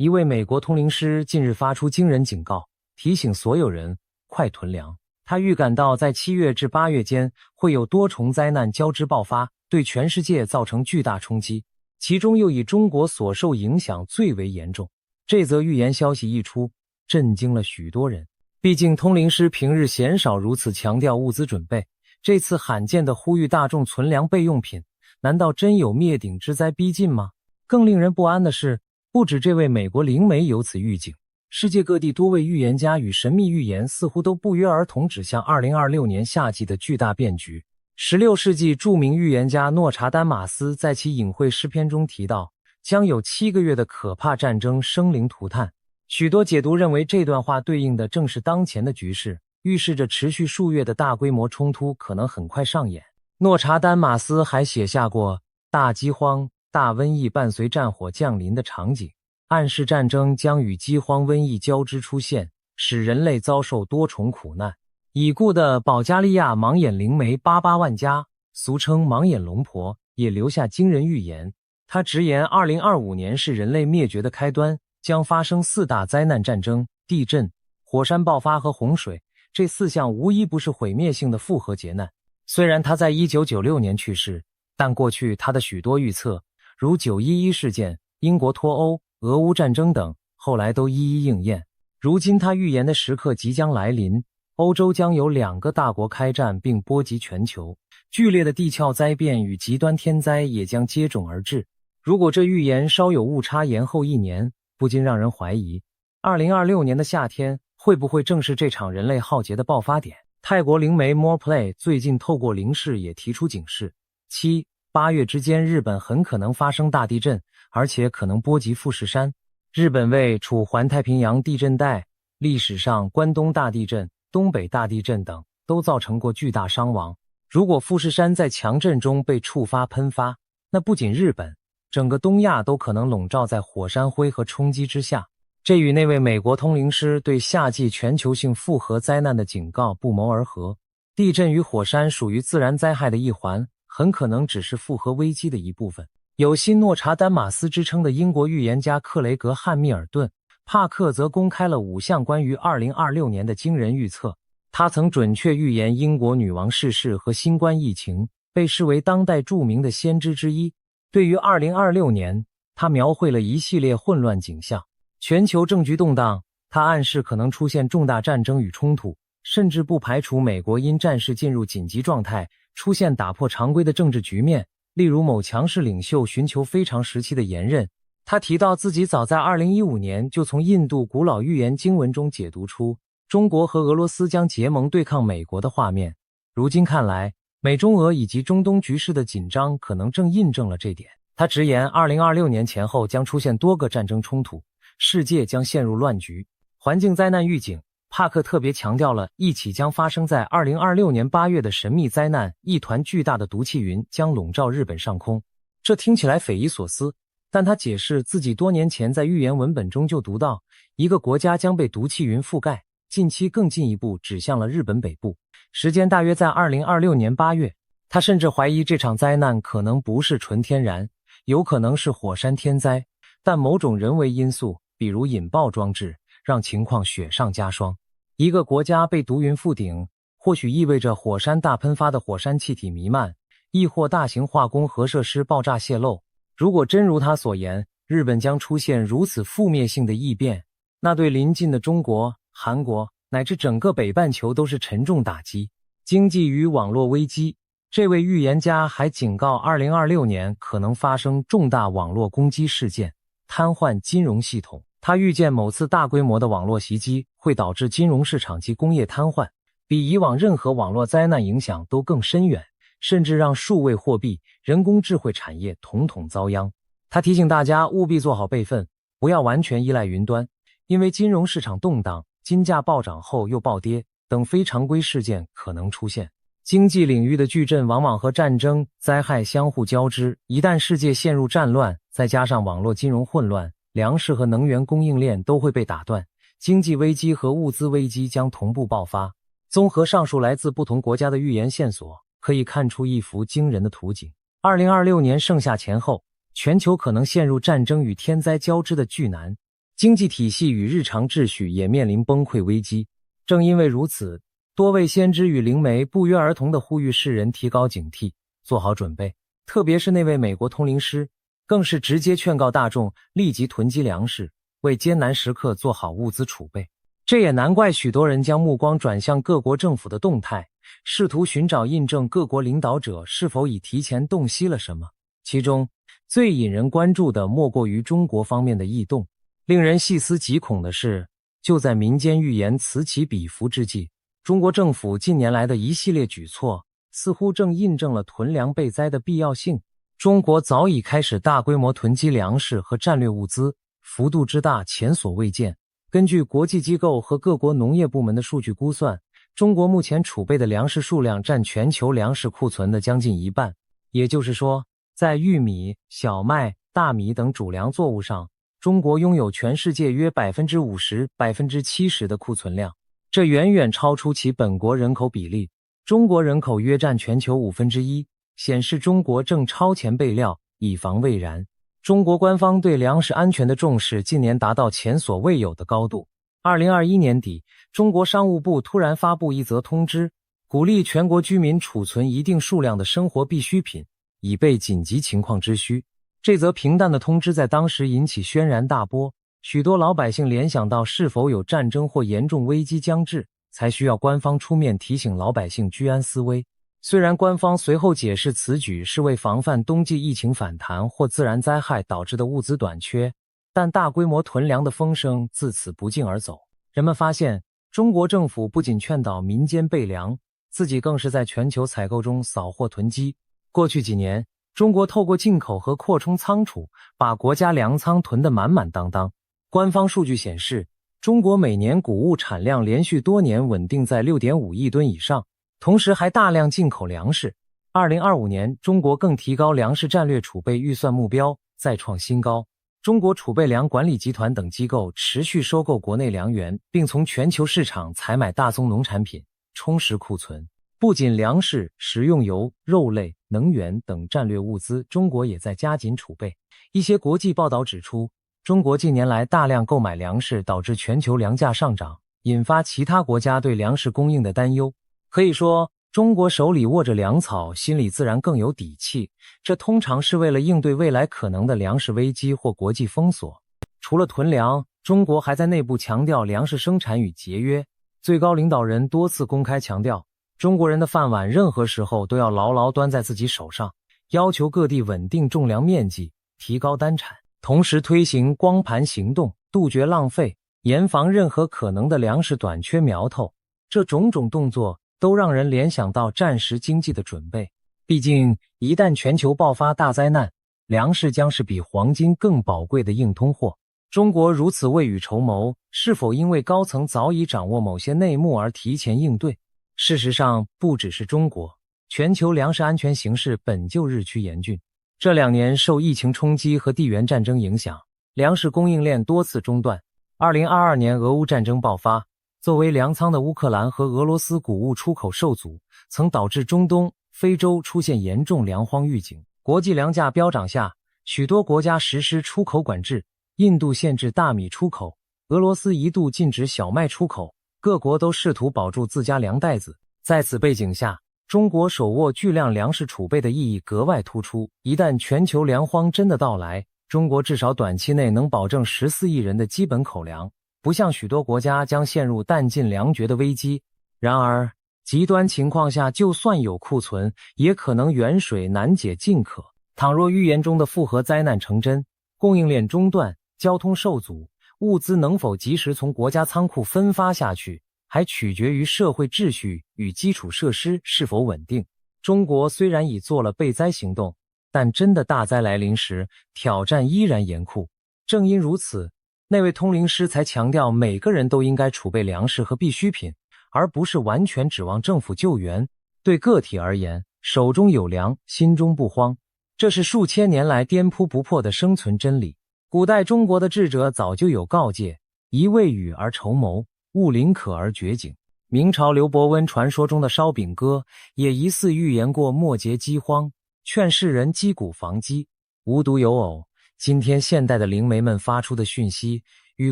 一位美国通灵师近日发出惊人警告，提醒所有人快囤粮。他预感到在7月至8月间会有多重灾难交织爆发，对全世界造成巨大冲击，其中又以中国所受影响最为严重。这则预言消息一出，震惊了许多人。毕竟通灵师平日鲜少如此强调物资准备，这次罕见的呼吁大众存粮备用品，难道真有灭顶之灾逼近吗？更令人不安的是，不止这位美国灵媒有此预警，世界各地多位预言家与神秘预言似乎都不约而同指向2026年夏季的巨大变局。16世纪著名预言家诺查丹马斯在其隐晦诗篇中提到，将有7个月的可怕战争生灵涂炭。许多解读认为这段话对应的正是当前的局势，预示着持续数月的大规模冲突可能很快上演。诺查丹马斯还写下过大饥荒、大瘟疫伴随战火降临的场景，暗示战争将与饥荒瘟疫交织出现，使人类遭受多重苦难。已故的保加利亚盲眼灵媒巴巴万加，俗称盲眼龙婆，也留下惊人预言。他直言2025年是人类灭绝的开端，将发生4大灾难：战争、地震、火山爆发和洪水。这4项无一不是毁灭性的复合劫难。虽然他在1996年去世，但过去他的许多预测，如911事件、英国脱欧、俄乌战争等，后来都一一应验。如今他预言的时刻即将来临，欧洲将有2个大国开战并波及全球，剧烈的地壳灾变与极端天灾也将接踵而至。如果这预言稍有误差延后1年，不禁让人怀疑2026年的夏天会不会正是这场人类浩劫的爆发点。泰国灵媒 More Play 最近透过灵视也提出警示，7、8月之间日本很可能发生大地震，而且可能波及富士山。日本位处环太平洋地震带，历史上关东大地震、东北大地震等都造成过巨大伤亡。如果富士山在强震中被触发喷发，那不仅日本，整个东亚都可能笼罩在火山灰和冲击之下。这与那位美国通灵师对夏季全球性复合灾难的警告不谋而合。地震与火山属于自然灾害的一环，很可能只是复合危机的一部分。有新诺查丹马斯之称的英国预言家克雷格·汉密尔顿·帕克则公开了5项关于2026年的惊人预测。他曾准确预言英国女王逝世和新冠疫情，被视为当代著名的先知之一。对于2026年，他描绘了一系列混乱景象。全球政局动荡，他暗示可能出现重大战争与冲突，甚至不排除美国因战事进入紧急状态，出现打破常规的政治局面，例如某强势领袖寻求非常时期的延任。他提到自己早在2015年就从印度古老预言经文中解读出中国和俄罗斯将结盟对抗美国的画面。如今看来，美中俄以及中东局势的紧张可能正印证了这点。他直言2026年前后将出现多个战争冲突，世界将陷入乱局。环境灾难预警，帕克特别强调了一起将发生在2026年8月的神秘灾难，一团巨大的毒气云将笼罩日本上空。这听起来匪夷所思，但他解释自己多年前在预言文本中就读到，一个国家将被毒气云覆盖，近期更进一步指向了日本北部，时间大约在2026年8月。他甚至怀疑这场灾难可能不是纯天然，有可能是火山天灾，但某种人为因素，比如引爆装置，让情况雪上加霜。一个国家被毒云覆顶，或许意味着火山大喷发的火山气体弥漫，亦或大型化工核设施爆炸泄漏。如果真如他所言，日本将出现如此覆灭性的异变，那对邻近的中国、韩国乃至整个北半球都是沉重打击。经济与网络危机，这位预言家还警告2026年可能发生重大网络攻击事件，瘫痪金融系统。他预见某次大规模的网络袭击会导致金融市场及工业瘫痪，比以往任何网络灾难影响都更深远，甚至让数位货币、人工智慧产业统统遭殃。他提醒大家务必做好备份，不要完全依赖云端，因为金融市场动荡、金价暴涨后又暴跌等非常规事件可能出现。经济领域的巨震往往和战争、灾害相互交织，一旦世界陷入战乱，再加上网络金融混乱，粮食和能源供应链都会被打断，经济危机和物资危机将同步爆发。综合上述来自不同国家的预言线索，可以看出一幅惊人的图景。2026年盛夏前后，全球可能陷入战争与天灾交织的巨难。经济体系与日常秩序也面临崩溃危机。正因为如此，多位先知与灵媒不约而同地呼吁世人提高警惕，做好准备。特别是那位美国通灵师，更是直接劝告大众立即囤积粮食，为艰难时刻做好物资储备。这也难怪许多人将目光转向各国政府的动态，试图寻找印证各国领导者是否已提前洞悉了什么。其中最引人关注的莫过于中国方面的异动。令人细思极恐的是，就在民间预言此起彼伏之际，中国政府近年来的一系列举措似乎正印证了囤粮备灾的必要性。中国早已开始大规模囤积粮食和战略物资，幅度之大前所未见。根据国际机构和各国农业部门的数据估算，中国目前储备的粮食数量占全球粮食库存的将近一半。也就是说，在玉米、小麦、大米等主粮作物上，中国拥有全世界约 50%、70% 的库存量，这远远超出其本国人口比例。中国人口约占全球1/5，显示中国正超前备料，以防未然。中国官方对粮食安全的重视近年达到前所未有的高度。2021年底，中国商务部突然发布一则通知，鼓励全国居民储存一定数量的生活必需品，以备紧急情况之需。这则平淡的通知在当时引起轩然大波，许多老百姓联想到是否有战争或严重危机将至，才需要官方出面提醒老百姓居安思危。虽然官方随后解释此举是为防范冬季疫情反弹或自然灾害导致的物资短缺，但大规模囤粮的风声自此不胫而走。人们发现，中国政府不仅劝导民间备粮，自己更是在全球采购中扫货囤积。过去几年，中国透过进口和扩充仓储，把国家粮仓囤得满满当当。官方数据显示，中国每年谷物产量连续多年稳定在 6.5 亿吨以上，同时还大量进口粮食。2025年，中国更提高粮食战略储备预算目标，再创新高。中国储备粮管理集团等机构持续收购国内粮源，并从全球市场采买大宗农产品，充实库存。不仅粮食、食用油、肉类、能源等战略物资，中国也在加紧储备。一些国际报道指出，中国近年来大量购买粮食，导致全球粮价上涨，引发其他国家对粮食供应的担忧。可以说，中国手里握着粮草，心里自然更有底气，这通常是为了应对未来可能的粮食危机或国际封锁。除了囤粮，中国还在内部强调粮食生产与节约。最高领导人多次公开强调，中国人的饭碗任何时候都要牢牢端在自己手上，要求各地稳定种粮面积，提高单产，同时推行光盘行动，杜绝浪费，严防任何可能的粮食短缺苗头。这种种动作都让人联想到战时经济的准备。毕竟，一旦全球爆发大灾难，粮食将是比黄金更宝贵的硬通货。中国如此未雨绸缪，是否因为高层早已掌握某些内幕而提前应对？事实上，不只是中国，全球粮食安全形势本就日趋严峻。这2年受疫情冲击和地缘战争影响，粮食供应链多次中断。2022年俄乌战争爆发，作为粮仓的乌克兰和俄罗斯谷物出口受阻，曾导致中东、非洲出现严重粮荒预警。国际粮价飙涨下，许多国家实施出口管制，印度限制大米出口，俄罗斯一度禁止小麦出口，各国都试图保住自家粮袋子。在此背景下，中国手握巨量粮食储备的意义格外突出。一旦全球粮荒真的到来，中国至少短期内能保证14亿人的基本口粮，不像许多国家将陷入弹尽粮绝的危机。然而，极端情况下，就算有库存，也可能远水难解近渴。倘若预言中的复合灾难成真，供应链中断，交通受阻，物资能否及时从国家仓库分发下去，还取决于社会秩序与基础设施是否稳定。中国虽然已做了备灾行动，但真的大灾来临时，挑战依然严酷。正因如此，那位通灵师才强调每个人都应该储备粮食和必需品，而不是完全指望政府救援。对个体而言，手中有粮，心中不慌，这是数千年来颠扑不破的生存真理。古代中国的智者早就有告诫，宜未雨而绸缪，勿临渴而掘井。明朝刘伯温传说中的烧饼歌也疑似预言过末节饥荒，劝世人击鼓防饥。无独有偶，今天现代的灵媒们发出的讯息与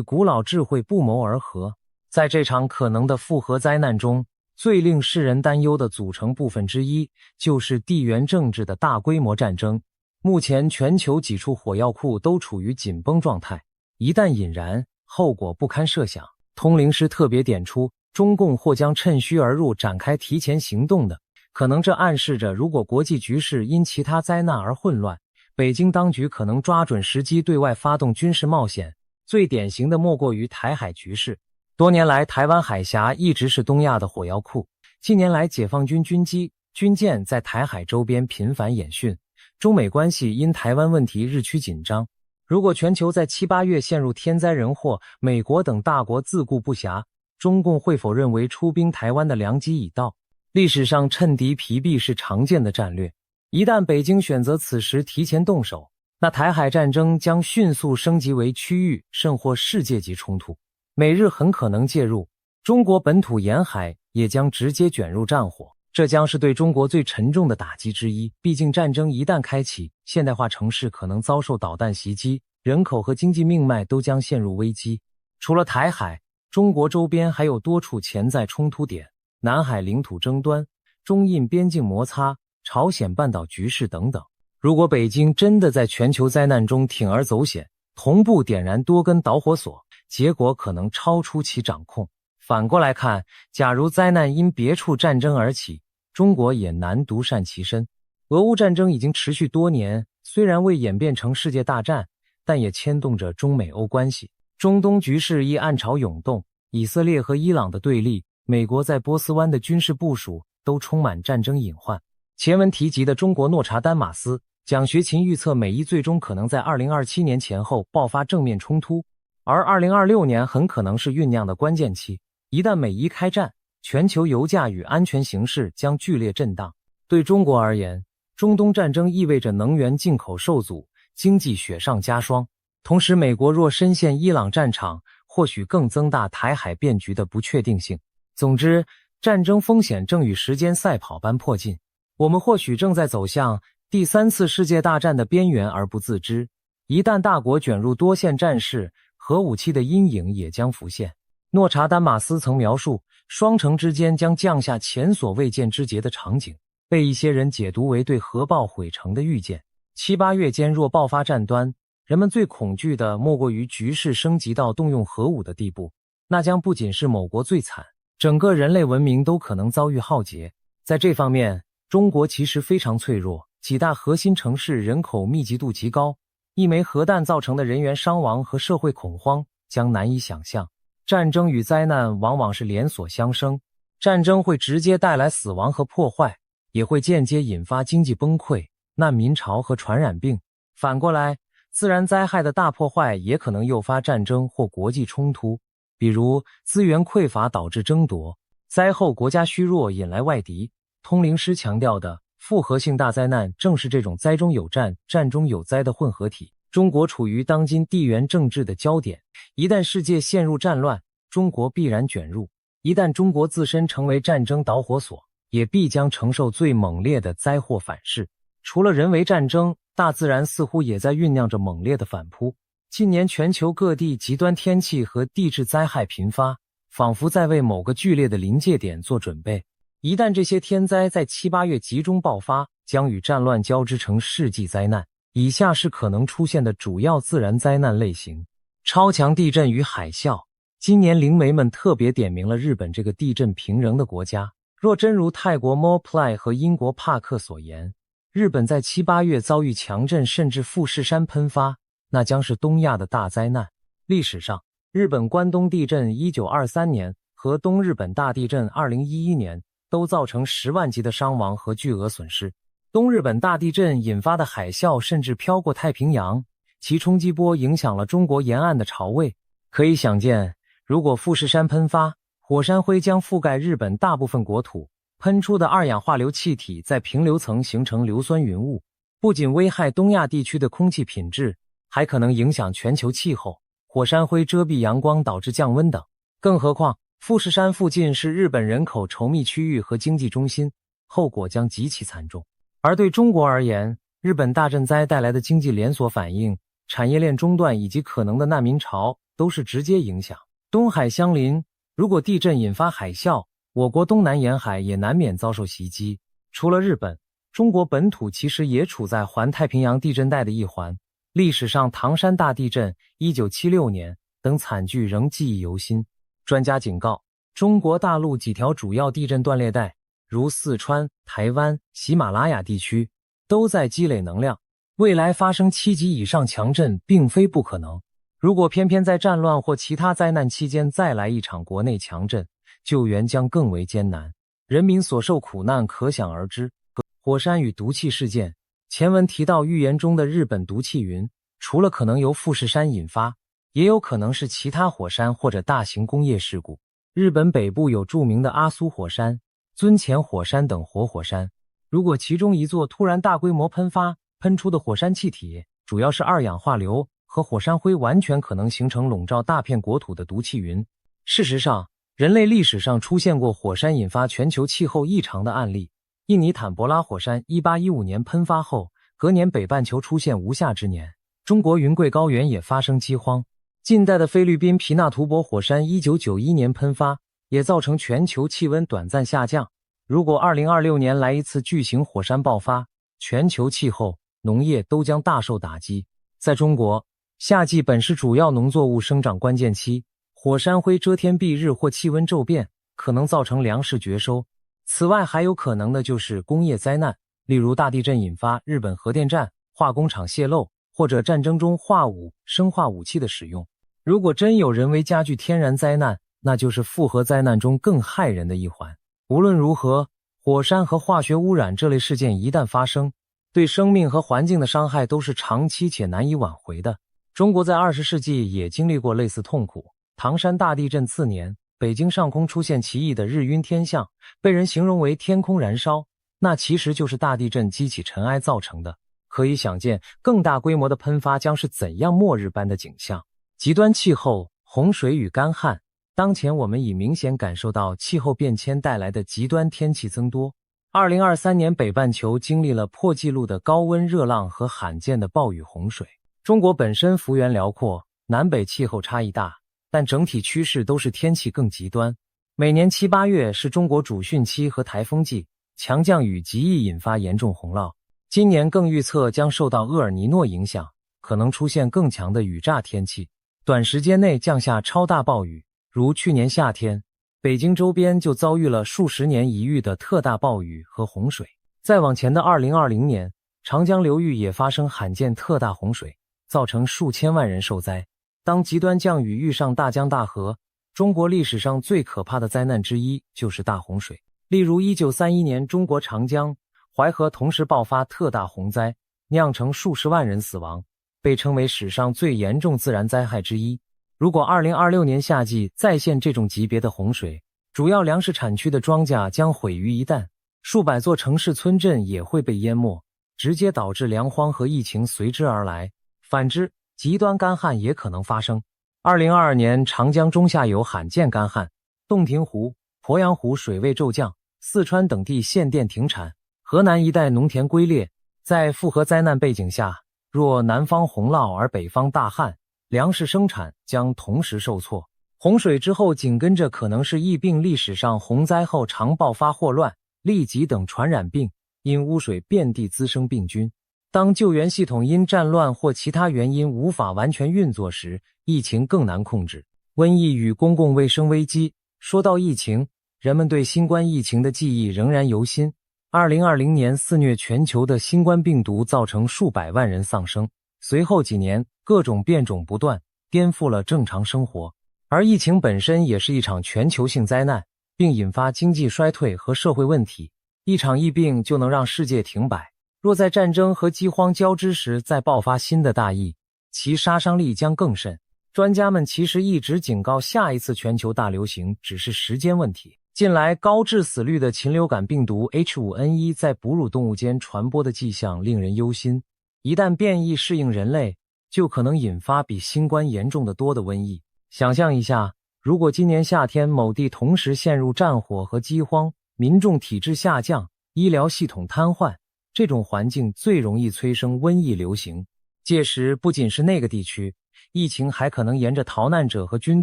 古老智慧不谋而合。在这场可能的复合灾难中，最令世人担忧的组成部分之一，就是地缘政治的大规模战争。目前全球几处火药库都处于紧绷状态，一旦引燃，后果不堪设想。通灵师特别点出，中共或将趁虚而入，展开提前行动的，可能这暗示着，如果国际局势因其他灾难而混乱，北京当局可能抓准时机对外发动军事冒险。最典型的莫过于台海局势。多年来，台湾海峡一直是东亚的火药库。近年来，解放军军机、军舰在台海周边频繁演训，中美关系因台湾问题日趋紧张。如果全球在7、8月陷入天灾人祸，美国等大国自顾不暇，中共会否认为出兵台湾的良机已到？历史上趁敌疲弊是常见的战略，一旦北京选择此时提前动手，那台海战争将迅速升级为区域甚或世界级冲突。美日很可能介入，中国本土沿海也将直接卷入战火，这将是对中国最沉重的打击之一。毕竟战争一旦开启，现代化城市可能遭受导弹袭击，人口和经济命脉都将陷入危机。除了台海，中国周边还有多处潜在冲突点，南海领土争端、中印边境摩擦、朝鲜半岛局势等等。如果北京真的在全球灾难中铤而走险，同步点燃多根导火索，结果可能超出其掌控。反过来看，假如灾难因别处战争而起，中国也难独善其身。俄乌战争已经持续多年，虽然未演变成世界大战，但也牵动着中美欧关系。中东局势亦暗潮涌动，以色列和伊朗的对立，美国在波斯湾的军事部署都充满战争隐患。前文提及的中国诺查丹马斯，蒋学勤预测美伊最终可能在2027年前后爆发正面冲突，而2026年很可能是酝酿的关键期。一旦美伊开战，全球油价与安全形势将剧烈震荡。对中国而言，中东战争意味着能源进口受阻，经济雪上加霜。同时，美国若深陷伊朗战场，或许更增大台海变局的不确定性。总之，战争风险正与时间赛跑般迫近，我们或许正在走向第3次世界大战的边缘而不自知。一旦大国卷入多线战事，核武器的阴影也将浮现。诺查丹马斯曾描述，双城之间将降下前所未见之劫的场景，被一些人解读为对核爆毁城的预见。7、8月间若爆发战端，人们最恐惧的莫过于局势升级到动用核武的地步，那将不仅是某国最惨，整个人类文明都可能遭遇浩劫。在这方面，中国其实非常脆弱，几大核心城市人口密集度极高，一枚核弹造成的人员伤亡和社会恐慌将难以想象。战争与灾难往往是连锁相生，战争会直接带来死亡和破坏，也会间接引发经济崩溃、难民潮和传染病。反过来，自然灾害的大破坏也可能诱发战争或国际冲突，比如资源匮乏导致争夺，灾后国家虚弱引来外敌。通灵师强调的复合性大灾难正是这种灾中有战、战中有灾的混合体。中国处于当今地缘政治的焦点，一旦世界陷入战乱，中国必然卷入；一旦中国自身成为战争导火索，也必将承受最猛烈的灾祸反噬。除了人为战争，大自然似乎也在酝酿着猛烈的反扑。近年全球各地极端天气和地质灾害频发，仿佛在为某个剧烈的临界点做准备。一旦这些天灾在7、8月集中爆发，将与战乱交织成世纪灾难。以下是可能出现的主要自然灾难类型：超强地震与海啸。今年灵媒们特别点明了日本这个地震频仍的国家。若真如泰国 Mopli 和英国帕克所言，日本在7、8月遭遇强震甚至富士山喷发，那将是东亚的大灾难。历史上，日本关东地震1923年和东日本大地震2011年都造成10万级的伤亡和巨额损失。东日本大地震引发的海啸甚至飘过太平洋，其冲击波影响了中国沿岸的潮位。可以想见，如果富士山喷发，火山灰将覆盖日本大部分国土，喷出的二氧化硫气体在平流层形成硫酸云雾，不仅危害东亚地区的空气品质，还可能影响全球气候。火山灰遮蔽阳光导致降温等。更何况，富士山附近是日本人口稠密区域和经济中心，后果将极其惨重。而对中国而言，日本大震灾带来的经济连锁反应、产业链中断以及可能的难民潮，都是直接影响。东海相邻，如果地震引发海啸，我国东南沿海也难免遭受袭击。除了日本，中国本土其实也处在环太平洋地震带的一环。历史上唐山大地震、1976年等惨剧仍记忆犹新。专家警告，中国大陆几条主要地震断裂带，如四川、台湾、喜马拉雅地区，都在积累能量，未来发生7级以上强震并非不可能。如果偏偏在战乱或其他灾难期间再来一场国内强震，救援将更为艰难，人民所受苦难可想而知。火山与毒气事件，前文提到预言中的日本毒气云，除了可能由富士山引发，也有可能是其他火山或者大型工业事故。日本北部有著名的阿苏火山、尊前火山等活火山，如果其中一座突然大规模喷发，喷出的火山气体主要是二氧化硫和火山灰，完全可能形成笼罩大片国土的毒气云。事实上，人类历史上出现过火山引发全球气候异常的案例。印尼坦博拉火山1815年喷发后，隔年北半球出现无夏之年。中国云贵高原也发生饥荒。近代的菲律宾皮纳图博火山1991年喷发，也造成全球气温短暂下降。如果2026年来一次巨型火山爆发，全球气候、农业都将大受打击。在中国，夏季本是主要农作物生长关键期，火山灰遮天蔽日或气温骤变，可能造成粮食绝收。此外，还有可能的就是工业灾难，例如大地震引发日本核电站、化工厂泄漏，或者战争中化武、生化武器的使用。如果真有人为加剧天然灾难，那就是复合灾难中更骇人的一环。无论如何，火山和化学污染这类事件一旦发生，对生命和环境的伤害都是长期且难以挽回的。中国在20世纪也经历过类似痛苦。唐山大地震次年，北京上空出现奇异的日晕天象，被人形容为天空燃烧，那其实就是大地震激起尘埃造成的。可以想见，更大规模的喷发将是怎样末日般的景象。极端气候、洪水与干旱，当前我们已明显感受到气候变迁带来的极端天气增多。2023年北半球经历了破纪录的高温热浪和罕见的暴雨洪水。中国本身幅员辽阔，南北气候差异大，但整体趋势都是天气更极端。每年7、8月是中国主汛期和台风季，强降雨极易引发严重洪涝。今年更预测将受到厄尔尼诺影响，可能出现更强的雨乍天气，短时间内降下超大暴雨。如去年夏天，北京周边就遭遇了数十年一遇的特大暴雨和洪水。再往前的2020年，长江流域也发生罕见特大洪水，造成数千万人受灾。当极端降雨遇上大江大河，中国历史上最可怕的灾难之一就是大洪水。例如1931年中国长江、淮河同时爆发特大洪灾，酿成数十万人死亡，被称为史上最严重自然灾害之一。如果2026年夏季再现这种级别的洪水，主要粮食产区的庄稼将毁于一旦，数百座城市村镇也会被淹没，直接导致粮荒和疫情随之而来。反之，极端干旱也可能发生。2022年长江中下游罕见干旱，洞庭湖、鄱阳湖水位骤降，四川等地限电停产，河南一带农田龟裂。在复合灾难背景下，若南方洪涝而北方大旱，粮食生产将同时受挫。洪水之后紧跟着可能是疫病，历史上洪灾后常爆发霍乱、痢疾等传染病，因污水遍地滋生病菌。当救援系统因战乱或其他原因无法完全运作时，疫情更难控制。瘟疫与公共卫生危机，说到疫情，人们对新冠疫情的记忆仍然犹新。2020年肆虐全球的新冠病毒造成数百万人丧生，随后几年各种变种不断，颠覆了正常生活。而疫情本身也是一场全球性灾难，并引发经济衰退和社会问题。一场疫病就能让世界停摆，若在战争和饥荒交织时再爆发新的大疫，其杀伤力将更甚。专家们其实一直警告，下一次全球大流行只是时间问题。近来高致死率的禽流感病毒 H5N1 在哺乳动物间传播的迹象令人忧心，一旦变异适应人类，就可能引发比新冠严重的多的瘟疫。想象一下，如果今年夏天某地同时陷入战火和饥荒，民众体质下降，医疗系统瘫痪，这种环境最容易催生瘟疫流行。届时不仅是那个地区，疫情还可能沿着逃难者和军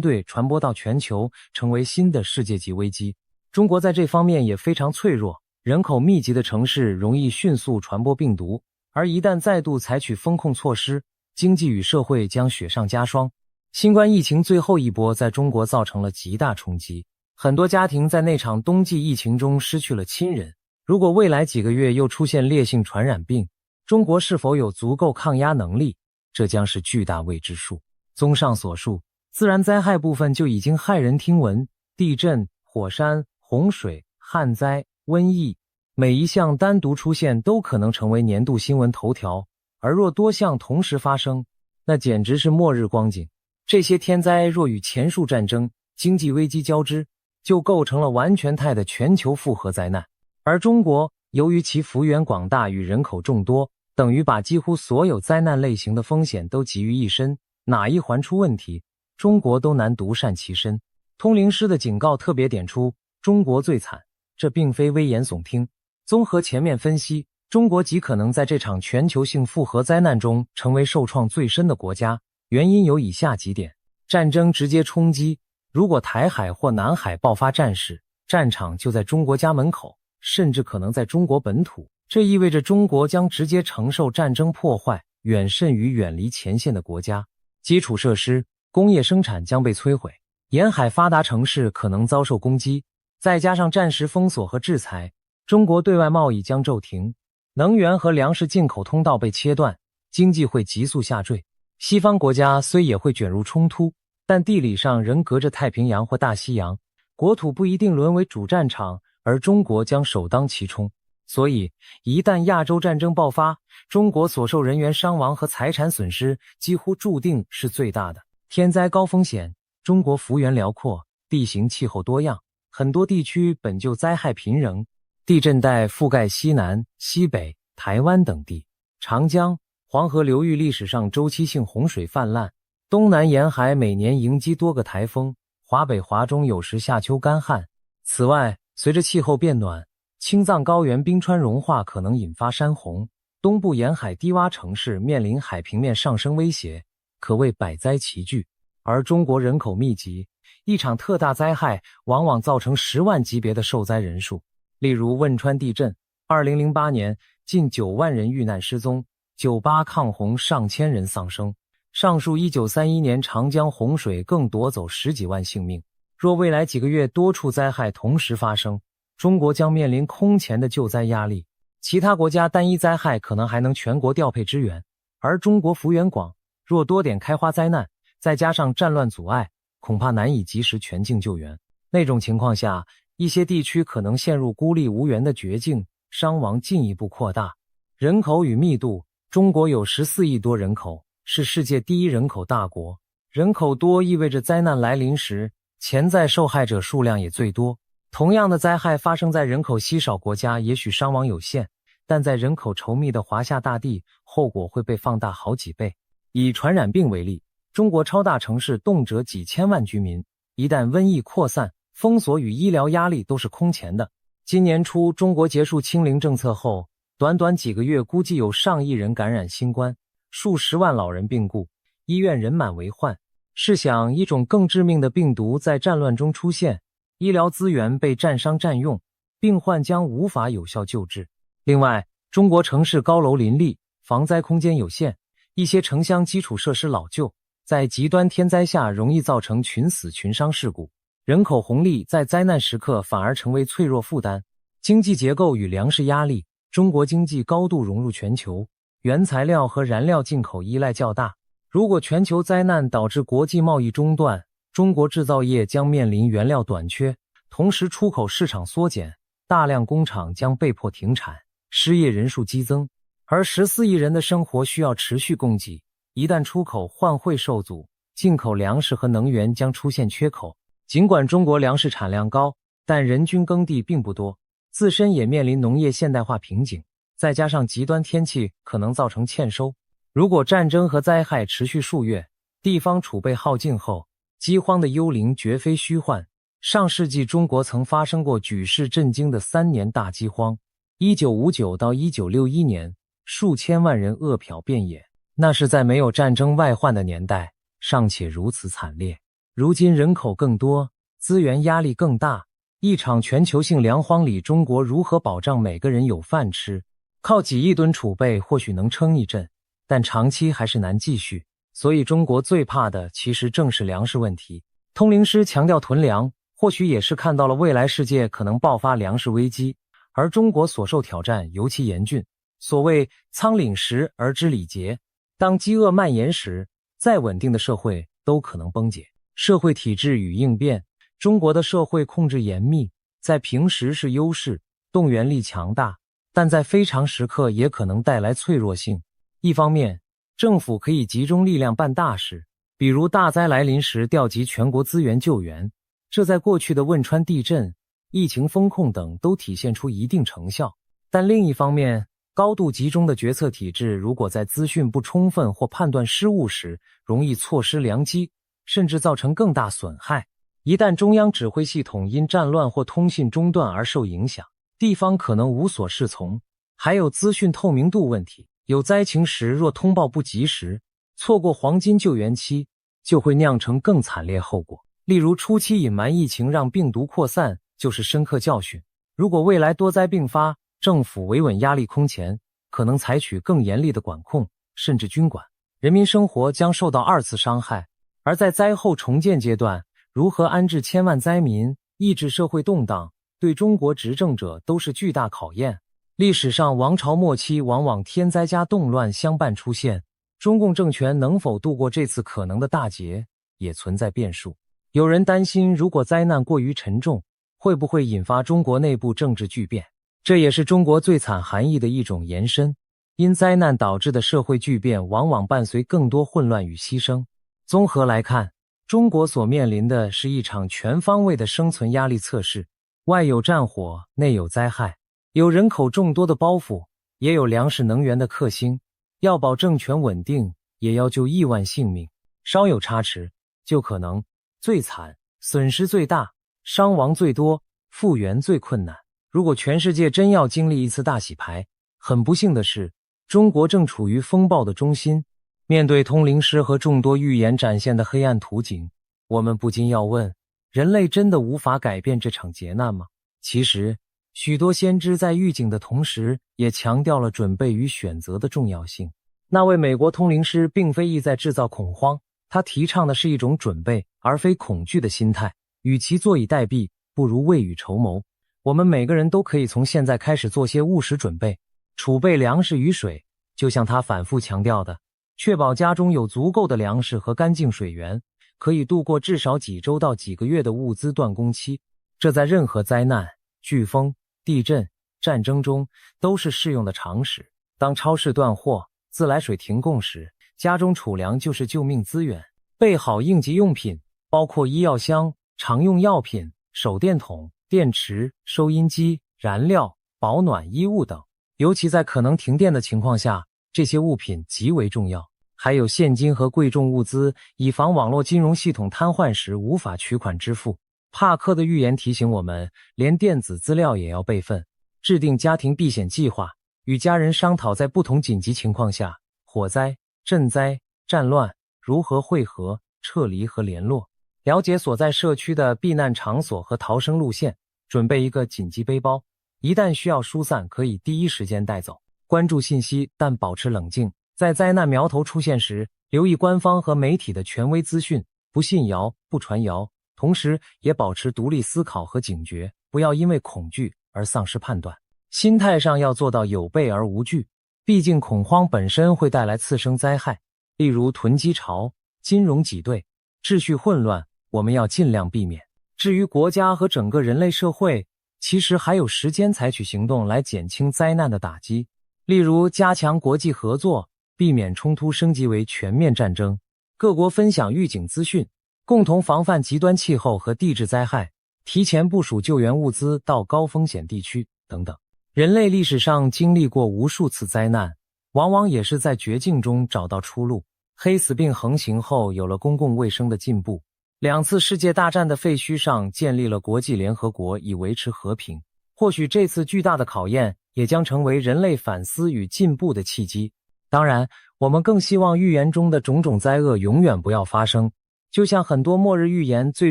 队传播到全球，成为新的世界级危机。中国在这方面也非常脆弱，人口密集的城市容易迅速传播病毒，而一旦再度采取封控措施，经济与社会将雪上加霜。新冠疫情最后一波在中国造成了极大冲击，很多家庭在那场冬季疫情中失去了亲人。如果未来几个月又出现烈性传染病，中国是否有足够抗压能力，这将是巨大未知数。综上所述，自然灾害部分就已经骇人听闻，地震、火山、洪水、旱灾、瘟疫，每一项单独出现都可能成为年度新闻头条，而若多项同时发生，那简直是末日光景。这些天灾若与前述战争、经济危机交织，就构成了完全态的全球复合灾难。而中国由于其幅员广大与人口众多，等于把几乎所有灾难类型的风险都集于一身，哪一环出问题，中国都难独善其身。通灵师的警告特别点出，中国最惨，这并非危言耸听。综合前面分析，中国极可能在这场全球性复合灾难中成为受创最深的国家，原因有以下几点：战争直接冲击，如果台海或南海爆发战事，战场就在中国家门口，甚至可能在中国本土，这意味着中国将直接承受战争破坏，远甚于远离前线的国家。基础设施、工业生产将被摧毁，沿海发达城市可能遭受攻击，再加上战时封锁和制裁，中国对外贸易将骤停，能源和粮食进口通道被切断，经济会急速下坠。西方国家虽也会卷入冲突，但地理上仍隔着太平洋或大西洋，国土不一定沦为主战场，而中国将首当其冲。所以，一旦亚洲战争爆发，中国所受人员伤亡和财产损失几乎注定是最大的。天灾高风险，中国幅员辽阔，地形气候多样，很多地区本就灾害频仍，地震带覆盖西南、西北、台湾等地，长江、黄河流域历史上周期性洪水泛滥，东南沿海每年迎击多个台风，华北华中有时夏秋干旱。此外，随着气候变暖，青藏高原冰川融化可能引发山洪，东部沿海低洼城市面临海平面上升威胁，可谓百灾齐聚。而中国人口密集，一场特大灾害往往造成10万级别的受灾人数。例如汶川地震，2008年近9万人遇难失踪，98抗洪上千人丧生。上述1931年长江洪水更夺走10几万性命。若未来几个月多处灾害同时发生，中国将面临空前的救灾压力，其他国家单一灾害可能还能全国调配支援，而中国幅员广，若多点开花灾难，再加上战乱阻碍，恐怕难以及时全境救援。那种情况下，一些地区可能陷入孤立无援的绝境，伤亡进一步扩大。人口与密度，中国有14亿多人口，是世界第一人口大国。人口多意味着灾难来临时，潜在受害者数量也最多。同样的灾害发生在人口稀少国家，也许伤亡有限，但在人口稠密的华夏大地，后果会被放大好几倍。以传染病为例，中国超大城市动辄几千万居民，一旦瘟疫扩散，封锁与医疗压力都是空前的。今年初，中国结束清零政策后，短短几个月估计有上亿人感染新冠，数十万老人病故，医院人满为患。试想，一种更致命的病毒在战乱中出现，医疗资源被战商占用，病患将无法有效救治。另外，中国城市高楼林立，防灾空间有限，一些城乡基础设施老旧，在极端天灾下容易造成群死群伤事故。人口红利在灾难时刻反而成为脆弱负担。经济结构与粮食压力，中国经济高度融入全球，原材料和燃料进口依赖较大。如果全球灾难导致国际贸易中断，中国制造业将面临原料短缺，同时出口市场缩减，大量工厂将被迫停产，失业人数激增，而14亿人的生活需要持续供给，一旦出口换汇受阻，进口粮食和能源将出现缺口。尽管中国粮食产量高，但人均耕地并不多，自身也面临农业现代化瓶颈，再加上极端天气可能造成欠收。如果战争和灾害持续数月，地方储备耗尽后，饥荒的幽灵绝非虚幻。上世纪中国曾发生过举世震惊的3年大饥荒，1959到1961年，数千万人饿殍遍野。那是在没有战争外患的年代，尚且如此惨烈。如今人口更多，资源压力更大，一场全球性粮荒里，中国如何保障每个人有饭吃？靠几亿吨储备或许能撑一阵，但长期还是难继续。所以中国最怕的其实正是粮食问题。通灵师强调囤粮，或许也是看到了未来世界可能爆发粮食危机，而中国所受挑战尤其严峻。所谓仓廪实而知礼节，当饥饿蔓延时，再稳定的社会都可能崩解。社会体制与应变，中国的社会控制严密，在平时是优势，动员力强大，但在非常时刻也可能带来脆弱性。一方面，政府可以集中力量办大事，比如大灾来临时调集全国资源救援，这在过去的汶川地震、疫情封控等都体现出一定成效。但另一方面，高度集中的决策体制如果在资讯不充分或判断失误时，容易错失良机，甚至造成更大损害。一旦中央指挥系统因战乱或通信中断而受影响，地方可能无所适从。还有资讯透明度问题，有灾情时若通报不及时，错过黄金救援期，就会酿成更惨烈后果。例如初期隐瞒疫情让病毒扩散，就是深刻教训。如果未来多灾并发，政府维稳压力空前，可能采取更严厉的管控，甚至军管，人民生活将受到二次伤害。而在灾后重建阶段，如何安置千万灾民，抑制社会动荡，对中国执政者都是巨大考验。历史上王朝末期往往天灾加动乱相伴出现，中共政权能否度过这次可能的大劫，也存在变数。有人担心，如果灾难过于沉重，会不会引发中国内部政治巨变？这也是中国最惨含义的一种延伸。因灾难导致的社会巨变往往伴随更多混乱与牺牲。综合来看，中国所面临的是一场全方位的生存压力测试，外有战火，内有灾害，有人口众多的包袱，也有粮食能源的克星，要保政权稳定，也要救亿万性命。稍有差池，就可能最惨，损失最大，伤亡最多，复原最困难。如果全世界真要经历一次大洗牌，很不幸的是，中国正处于风暴的中心。面对通灵师和众多预言展现的黑暗图景，我们不禁要问，人类真的无法改变这场劫难吗？其实，许多先知在预警的同时，也强调了准备与选择的重要性。那位美国通灵师并非意在制造恐慌，他提倡的是一种准备，而非恐惧的心态。与其坐以待毙，不如未雨绸缪。我们每个人都可以从现在开始做些务实准备，储备粮食与水，就像他反复强调的，确保家中有足够的粮食和干净水源，可以度过至少几周到几个月的物资断供期。这在任何灾难、飓风、地震、战争中都是适用的常识。当超市断货、自来水停供时，家中储粮就是救命资源。备好应急用品，包括医药箱、常用药品、手电筒、电池、收音机、燃料、保暖衣物等。尤其在可能停电的情况下，这些物品极为重要。还有现金和贵重物资，以防网络金融系统瘫痪时无法取款支付。帕克的预言提醒我们，连电子资料也要备份，制定家庭避险计划，与家人商讨在不同紧急情况下，火灾、震灾、战乱如何汇合、撤离和联络，了解所在社区的避难场所和逃生路线，准备一个紧急背包，一旦需要疏散可以第一时间带走。关注信息，但保持冷静，在灾难苗头出现时，留意官方和媒体的权威资讯，不信谣，不传谣，同时也保持独立思考和警觉，不要因为恐惧而丧失判断。心态上要做到有备而无惧，毕竟恐慌本身会带来次生灾害，例如囤积潮、金融挤兑、秩序混乱，我们要尽量避免。至于国家和整个人类社会，其实还有时间采取行动来减轻灾难的打击，例如加强国际合作，避免冲突升级为全面战争，各国分享预警资讯，共同防范极端气候和地质灾害，提前部署救援物资到高风险地区等等。人类历史上经历过无数次灾难，往往也是在绝境中找到出路。黑死病横行后有了公共卫生的进步，2次世界大战的废墟上建立了国际联合国以维持和平。或许这次巨大的考验也将成为人类反思与进步的契机。当然，我们更希望预言中的种种灾厄永远不要发生，就像很多末日预言最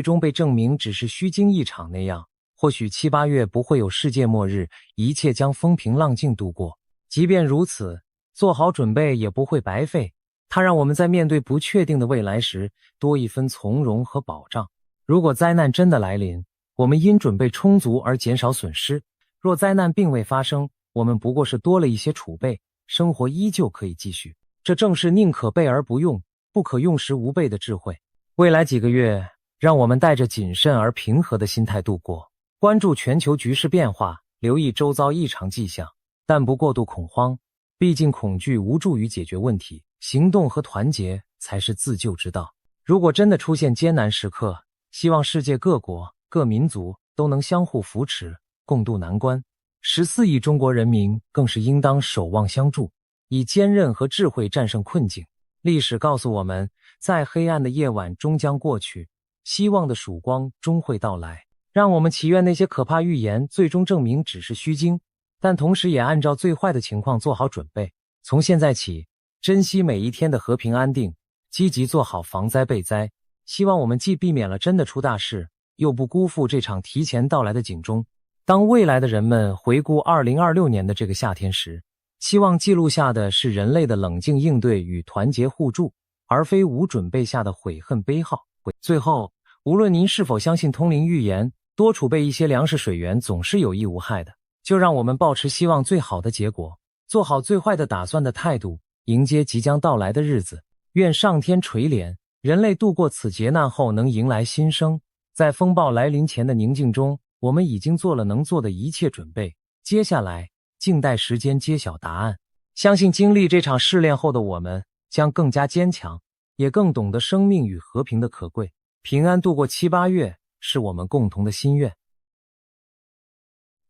终被证明只是虚惊一场那样，或许7、8月不会有世界末日，一切将风平浪静度过。即便如此，做好准备也不会白费，它让我们在面对不确定的未来时多一分从容和保障。如果灾难真的来临，我们因准备充足而减少损失；若灾难并未发生，我们不过是多了一些储备，生活依旧可以继续。这正是宁可备而不用，不可用时无备的智慧。未来几个月，让我们带着谨慎而平和的心态度过，关注全球局势变化，留意周遭异常迹象，但不过度恐慌。毕竟恐惧无助于解决问题，行动和团结才是自救之道。如果真的出现艰难时刻，希望世界各国、各民族都能相互扶持，共度难关。14亿中国人民更是应当守望相助，以坚韧和智慧战胜困境。历史告诉我们，在黑暗的夜晚终将过去，希望的曙光终会到来。让我们祈愿那些可怕预言最终证明只是虚惊，但同时也按照最坏的情况做好准备。从现在起，珍惜每一天的和平安定，积极做好防灾备灾。希望我们既避免了真的出大事，又不辜负这场提前到来的警钟。当未来的人们回顾2026年的这个夏天时，希望记录下的是人类的冷静应对与团结互助，而非无准备下的悔恨悲号。最后，无论您是否相信通灵预言，多储备一些粮食水源总是有益无害的。就让我们抱持希望最好的结果，做好最坏的打算的态度，迎接即将到来的日子。愿上天垂怜，人类度过此劫难后能迎来新生。在风暴来临前的宁静中，我们已经做了能做的一切准备，接下来静待时间揭晓答案。相信经历这场试炼后的我们将更加坚强，也更懂得生命与和平的可贵。平安度过7、8月是我们共同的心愿。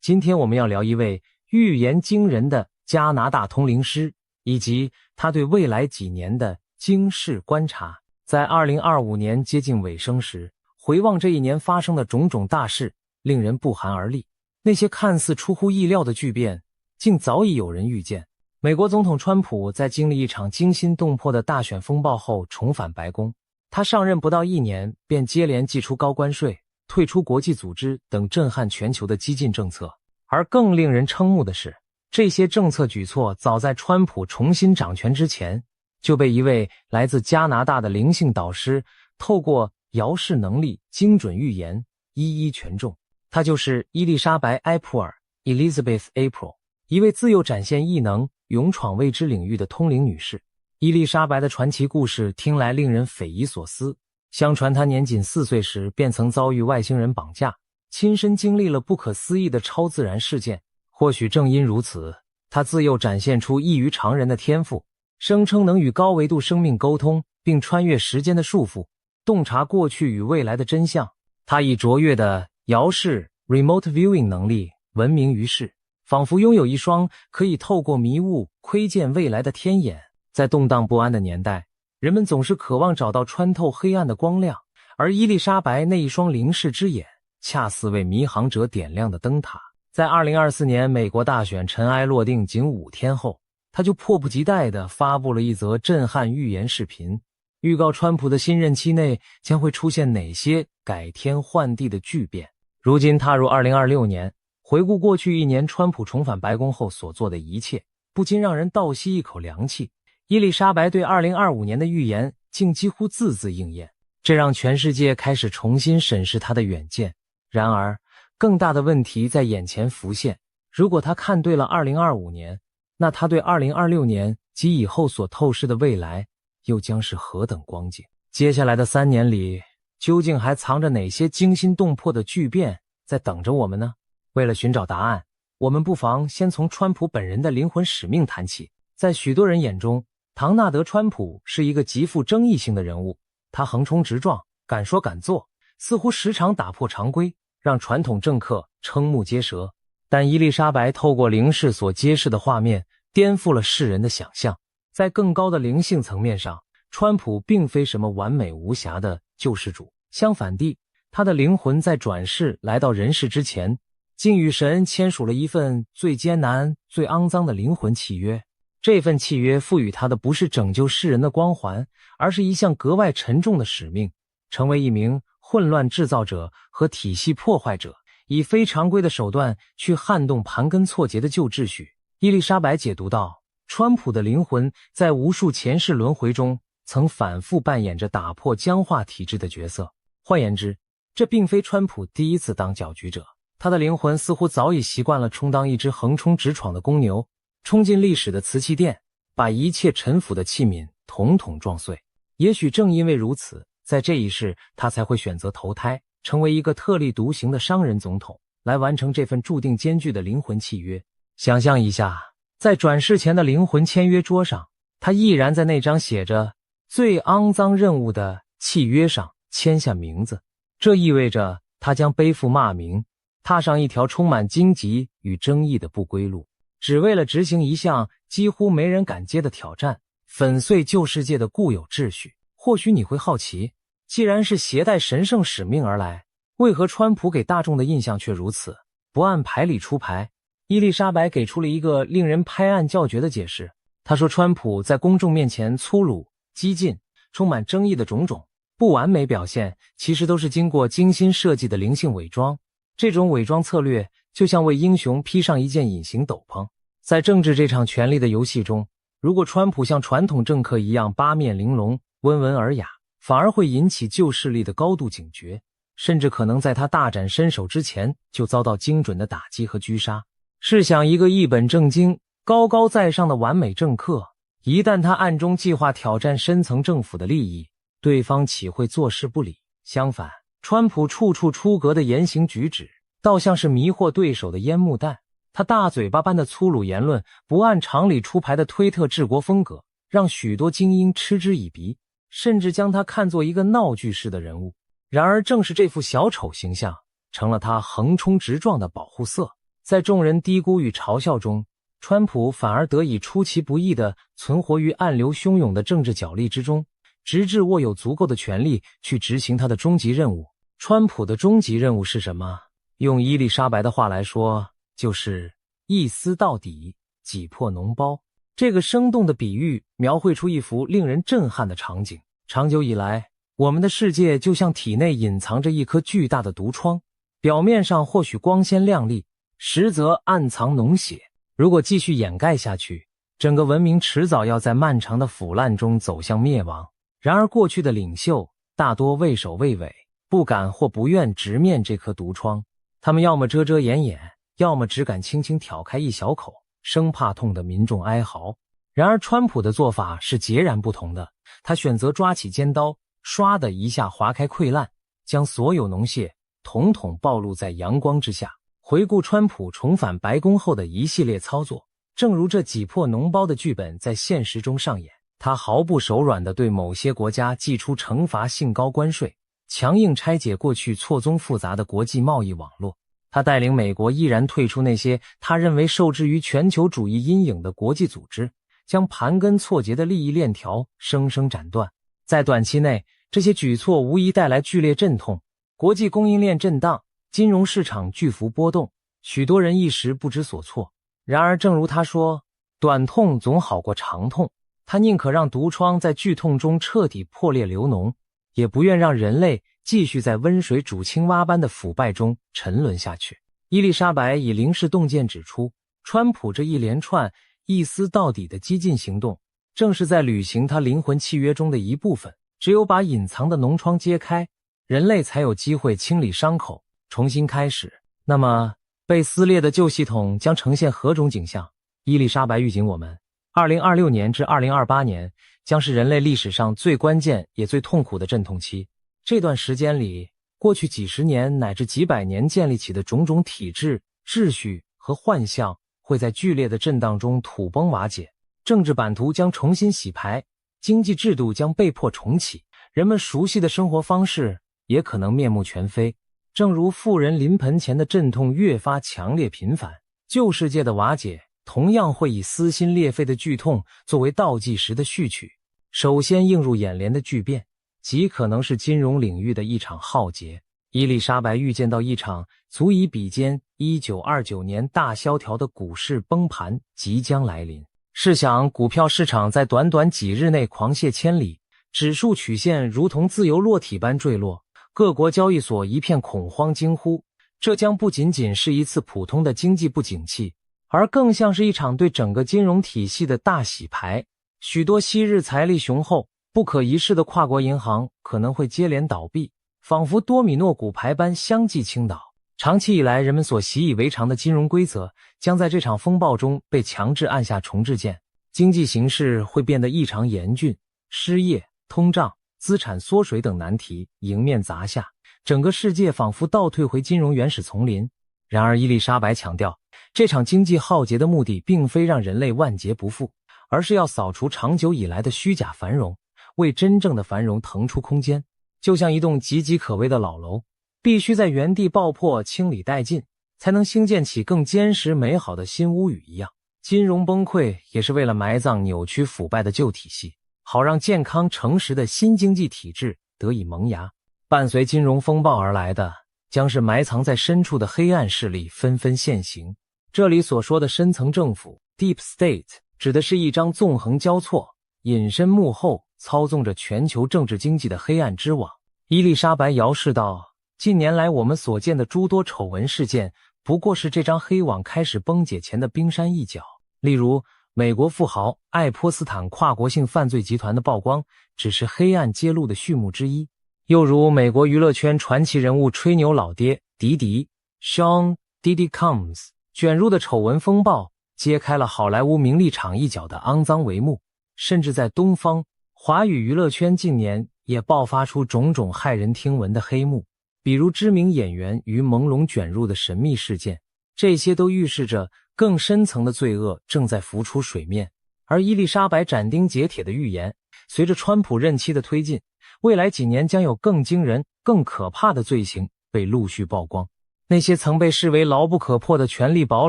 今天我们要聊一位预言惊人的加拿大通灵师，以及他对未来几年的惊世观察。在2025年接近尾声时，回望这一年发生的种种大事，令人不寒而栗。那些看似出乎意料的巨变，竟早已有人预见。美国总统川普在经历一场惊心动魄的大选风暴后重返白宫，他上任不到1年，便接连祭出高关税、退出国际组织等震撼全球的激进政策。而更令人瞠目的是，这些政策举措早在川普重新掌权之前，就被一位来自加拿大的灵性导师透过遥视能力、精准预言一一权重。她就是伊丽莎白·埃普尔 （Elizabeth April），一位自幼展现异能、勇闯未知领域的通灵女士。伊丽莎白的传奇故事听来令人匪夷所思。相传她年仅4岁时便曾遭遇外星人绑架，亲身经历了不可思议的超自然事件。或许正因如此，她自幼展现出异于常人的天赋，声称能与高维度生命沟通，并穿越时间的束缚，洞察过去与未来的真相。她以卓越的遥视 （remote viewing） 能力闻名于世，仿佛拥有一双可以透过迷雾窥见未来的天眼。在动荡不安的年代，人们总是渴望找到穿透黑暗的光亮，而伊丽莎白那一双灵视之眼，恰似为迷航者点亮的灯塔。在2024年美国大选尘埃落定仅5天后，他就迫不及待地发布了一则震撼预言视频，预告川普的新任期内将会出现哪些改天换地的巨变。如今踏入2026年，回顾过去1年川普重返白宫后所做的一切，不禁让人倒吸一口凉气。伊丽莎白对2025年的预言竟几乎字字应验，这让全世界开始重新审视他的远见。然而，更大的问题在眼前浮现，如果他看对了2025年，那他对2026年及以后所透视的未来又将是何等光景？接下来的3年里，究竟还藏着哪些惊心动魄的巨变在等着我们呢？为了寻找答案，我们不妨先从川普本人的灵魂使命谈起。在许多人眼中，唐纳德·川普是一个极富争议性的人物，他横冲直撞，敢说敢做，似乎时常打破常规，让传统政客瞠目结舌。但伊丽莎白透过灵视所揭示的画面，颠覆了世人的想象。在更高的灵性层面上，川普并非什么完美无瑕的救世主，相反地，他的灵魂在转世来到人世之前，竟与神签署了一份最艰难、最肮脏的灵魂契约。这份契约赋予他的不是拯救世人的光环，而是一项格外沉重的使命，成为一名混乱制造者和体系破坏者，以非常规的手段去撼动盘根错节的旧秩序。伊丽莎白解读道，川普的灵魂在无数前世轮回中曾反复扮演着打破僵化体制的角色。换言之，这并非川普第一次当搅局者，他的灵魂似乎早已习惯了充当一只横冲直闯的公牛，冲进历史的瓷器店，把一切陈腐的器皿统统撞碎。也许正因为如此，在这一世他才会选择投胎，成为一个特立独行的商人总统，来完成这份注定艰巨的灵魂契约。想象一下，在转世前的灵魂签约桌上，他毅然在那张写着最肮脏任务的契约上签下名字，这意味着他将背负骂名，踏上一条充满荆棘与争议的不归路，只为了执行一项几乎没人敢接的挑战，粉碎旧世界的固有秩序。或许你会好奇，既然是携带神圣使命而来，为何川普给大众的印象却如此不按牌理出牌？伊丽莎白给出了一个令人拍案叫绝的解释。她说，川普在公众面前粗鲁、激进、充满争议的种种不完美表现，其实都是经过精心设计的灵性伪装。这种伪装策略就像为英雄披上一件隐形斗篷。在政治这场权力的游戏中，如果川普像传统政客一样八面玲珑、温文尔雅，反而会引起旧势力的高度警觉，甚至可能在他大展身手之前就遭到精准的打击和狙杀。试想一个一本正经、高高在上的完美政客，一旦他暗中计划挑战深层政府的利益，对方岂会坐视不理？相反，川普处处出格的言行举止，倒像是迷惑对手的烟幕弹。他大嘴巴般的粗鲁言论，不按常理出牌的推特治国风格，让许多精英嗤之以鼻，甚至将他看作一个闹剧式的人物。然而正是这副小丑形象，成了他横冲直撞的保护色。在众人低估与嘲笑中，川普反而得以出其不意地存活于暗流汹涌的政治角力之中，直至握有足够的权力去执行他的终极任务。川普的终极任务是什么？用伊丽莎白的话来说，就是一撕到底，挤破脓包。这个生动的比喻描绘出一幅令人震撼的场景。长久以来，我们的世界就像体内隐藏着一颗巨大的毒疮，表面上或许光鲜亮丽，实则暗藏脓血。如果继续掩盖下去，整个文明迟早要在漫长的腐烂中走向灭亡。然而过去的领袖大多畏首畏尾，不敢或不愿直面这颗毒疮，他们要么遮遮掩掩，要么只敢轻轻挑开一小口，生怕痛得民众哀嚎。然而川普的做法是截然不同的，他选择抓起尖刀，唰的一下划开溃烂，将所有脓血统统暴露在阳光之下。回顾川普重返白宫后的一系列操作，正如这挤破脓包的剧本在现实中上演。他毫不手软地对某些国家祭出惩罚性高关税，强硬拆解过去错综复杂的国际贸易网络。他带领美国毅然退出那些他认为受制于全球主义阴影的国际组织，将盘根错节的利益链条生生斩断。在短期内，这些举措无疑带来剧烈阵痛，国际供应链震荡，金融市场巨幅波动，许多人一时不知所措。然而正如他说，短痛总好过长痛，他宁可让毒疮在剧痛中彻底破裂流脓，也不愿让人类继续在温水煮青蛙般的腐败中沉沦下去。伊丽莎白以凌氏洞见指出，川普这一连串一撕到底的激进行动，正是在履行他灵魂契约中的一部分。只有把隐藏的脓疮揭开，人类才有机会清理伤口，重新开始。那么被撕裂的旧系统将呈现何种景象？伊丽莎白预警我们，2026年至2028年将是人类历史上最关键也最痛苦的阵痛期。这段时间里，过去几十年乃至几百年建立起的种种体制、秩序和幻象会在剧烈的震荡中土崩瓦解，政治版图将重新洗牌，经济制度将被迫重启，人们熟悉的生活方式也可能面目全非。正如富人临盆前的阵痛越发强烈频繁，旧世界的瓦解同样会以撕心裂肺的剧痛作为倒计时的序曲。首先映入眼帘的巨变，极可能是金融领域的一场浩劫。伊丽莎白预见到一场足以比肩1929年大萧条的股市崩盘即将来临。试想，股票市场在短短几日内狂泻千里，指数曲线如同自由落体般坠落，各国交易所一片恐慌惊呼，这将不仅仅是一次普通的经济不景气，而更像是一场对整个金融体系的大洗牌。许多昔日财力雄厚、不可一世的跨国银行可能会接连倒闭，仿佛多米诺骨牌般相继倾倒。长期以来人们所习以为常的金融规则将在这场风暴中被强制按下重置键，经济形势会变得异常严峻，失业、通胀、资产缩水等难题迎面砸下，整个世界仿佛倒退回金融原始丛林。然而伊丽莎白强调，这场经济浩劫的目的并非让人类万劫不复，而是要扫除长久以来的虚假繁荣，为真正的繁荣腾出空间。就像一栋岌岌可危的老楼，必须在原地爆破清理殆尽，才能兴建起更坚实美好的新屋宇一样。金融崩溃也是为了埋葬扭曲腐败的旧体系，好让健康诚实的新经济体制得以萌芽。伴随金融风暴而来的，将是埋藏在深处的黑暗势力纷纷现形。这里所说的深层政府 Deep State 指的是一张纵横交错、隐身幕后、操纵着全球政治经济的黑暗之网。伊丽莎白遥示道，近年来我们所见的诸多丑闻事件，不过是这张黑网开始崩解前的冰山一角。例如，美国富豪爱泼斯坦跨国性犯罪集团的曝光，只是黑暗揭露的序幕之一。又如美国娱乐圈传奇人物吹牛老爹迪迪 Sean Diddy Combs 卷入的丑闻风暴，揭开了好莱坞名利场一角的肮脏帷幕。甚至在东方，华语娱乐圈近年也爆发出种种骇人听闻的黑幕，比如知名演员于朦胧卷入的神秘事件，这些都预示着更深层的罪恶正在浮出水面。而伊丽莎白斩钉截铁的预言，随着川普任期的推进，未来几年将有更惊人、更可怕的罪行被陆续曝光。那些曾被视为牢不可破的权力堡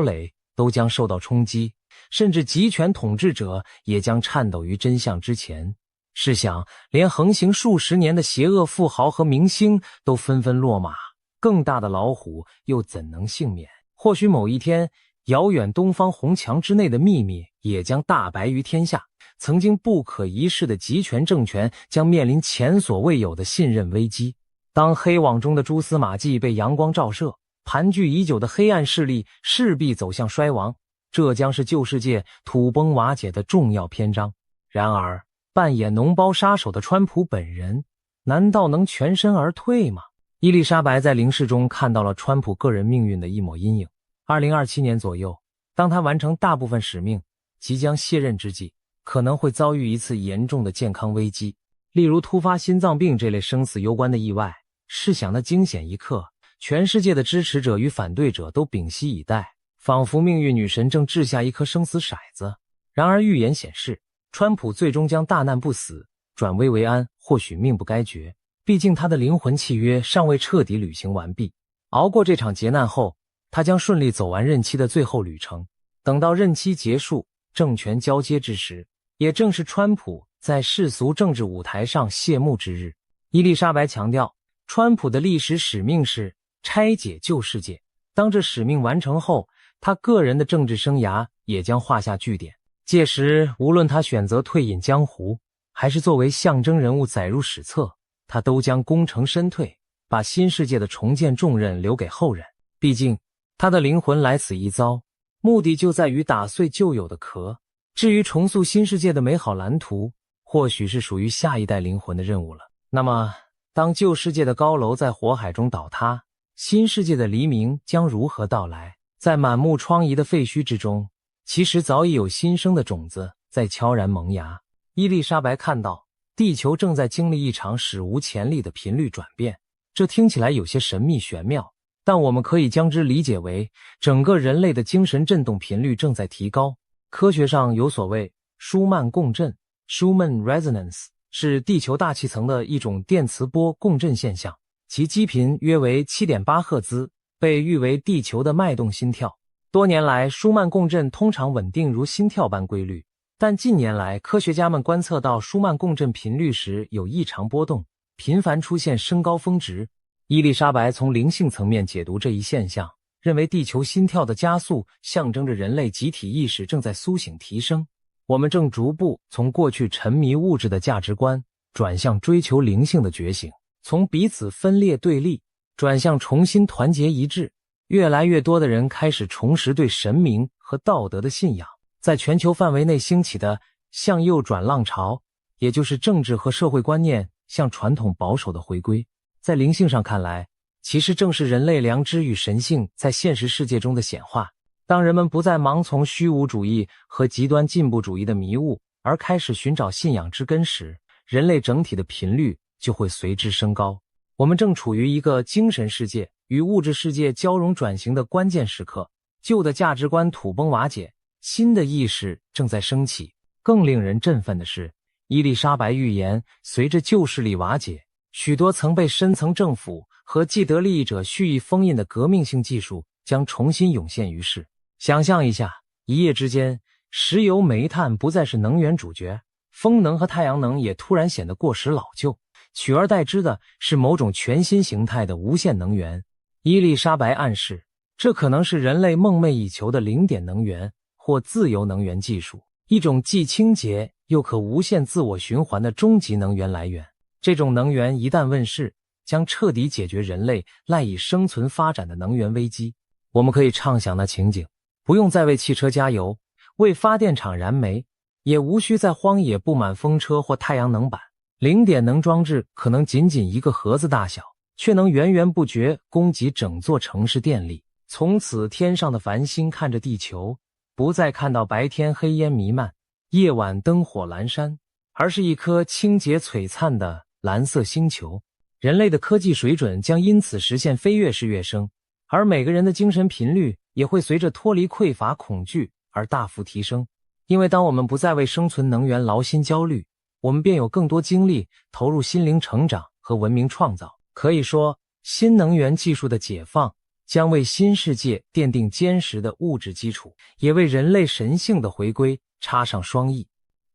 垒都将受到冲击，甚至集权统治者也将颤抖于真相之前。试想，连横行数十年的邪恶富豪和明星都纷纷落马，更大的老虎又怎能幸免？或许某一天，遥远东方红墙之内的秘密也将大白于天下，曾经不可一世的集权政权将面临前所未有的信任危机。当黑网中的蛛丝马迹被阳光照射，盘踞已久的黑暗势力势必走向衰亡，这将是旧世界土崩瓦解的重要篇章。然而，扮演脓包杀手的川普本人，难道能全身而退吗？伊丽莎白在灵视中看到了川普个人命运的一抹阴影。2027年左右，当他完成大部分使命，即将卸任之际，可能会遭遇一次严重的健康危机，例如突发心脏病这类生死攸关的意外。试想那惊险一刻，全世界的支持者与反对者都屏息以待，仿佛命运女神正掷下一颗生死骰子。然而预言显示，川普最终将大难不死，转危为安，或许命不该绝。毕竟他的灵魂契约尚未彻底履行完毕。熬过这场劫难后，他将顺利走完任期的最后旅程。等到任期结束，政权交接之时，也正是川普在世俗政治舞台上谢幕之日。伊丽莎白强调，川普的历史使命是拆解旧世界。当这使命完成后，他个人的政治生涯也将画下句点。届时，无论他选择退隐江湖，还是作为象征人物载入史册，他都将功成身退，把新世界的重建重任留给后人。毕竟，他的灵魂来此一遭，目的就在于打碎旧有的壳。至于重塑新世界的美好蓝图，或许是属于下一代灵魂的任务了。那么，当旧世界的高楼在火海中倒塌，新世界的黎明将如何到来？在满目疮痍的废墟之中，其实早已有新生的种子在悄然萌芽。伊丽莎白看到，地球正在经历一场史无前例的频率转变。这听起来有些神秘玄妙，但我们可以将之理解为整个人类的精神振动频率正在提高。科学上有所谓舒曼共振 Schumann Resonance， 是地球大气层的一种电磁波共振现象，其基频约为 7.8 赫兹，被誉为地球的脉动心跳。多年来，舒曼共振通常稳定如心跳般规律，但近年来科学家们观测到舒曼共振频率时有异常波动，频繁出现升高峰值。伊丽莎白从灵性层面解读这一现象，认为地球心跳的加速象征着人类集体意识正在苏醒提升。我们正逐步从过去沉迷物质的价值观转向追求灵性的觉醒，从彼此分裂对立转向重新团结一致。越来越多的人开始重拾对神明和道德的信仰。在全球范围内兴起的向右转浪潮，也就是政治和社会观念向传统保守的回归，在灵性上看来，其实正是人类良知与神性在现实世界中的显化。当人们不再盲从虚无主义和极端进步主义的迷雾，而开始寻找信仰之根时，人类整体的频率就会随之升高。我们正处于一个精神世界与物质世界交融转型的关键时刻，旧的价值观土崩瓦解，新的意识正在升起。更令人振奋的是，伊丽莎白预言，随着旧势力瓦解，许多曾被深层政府和既得利益者蓄意封印的革命性技术将重新涌现于世。想象一下，一夜之间，石油、煤炭不再是能源主角，风能和太阳能也突然显得过时老旧，取而代之的是某种全新形态的无限能源。伊丽莎白暗示，这可能是人类梦寐以求的零点能源或自由能源技术，一种既清洁又可无限自我循环的终极能源来源。这种能源一旦问世，将彻底解决人类赖以生存发展的能源危机。我们可以畅想那情景，不用再为汽车加油，为发电厂燃煤，也无需在荒野布满风车或太阳能板。零点能装置可能仅仅一个盒子大小，却能源源不绝供给整座城市电力。从此，天上的繁星看着地球，不再看到白天黑烟弥漫，夜晚灯火阑珊，而是一颗清洁璀璨的蓝色星球。人类的科技水准将因此实现飞跃式跃升，而每个人的精神频率也会随着脱离匮乏恐惧而大幅提升。因为当我们不再为生存能源劳心焦虑，我们便有更多精力投入心灵成长和文明创造。可以说，新能源技术的解放将为新世界奠定坚实的物质基础，也为人类神性的回归插上双翼。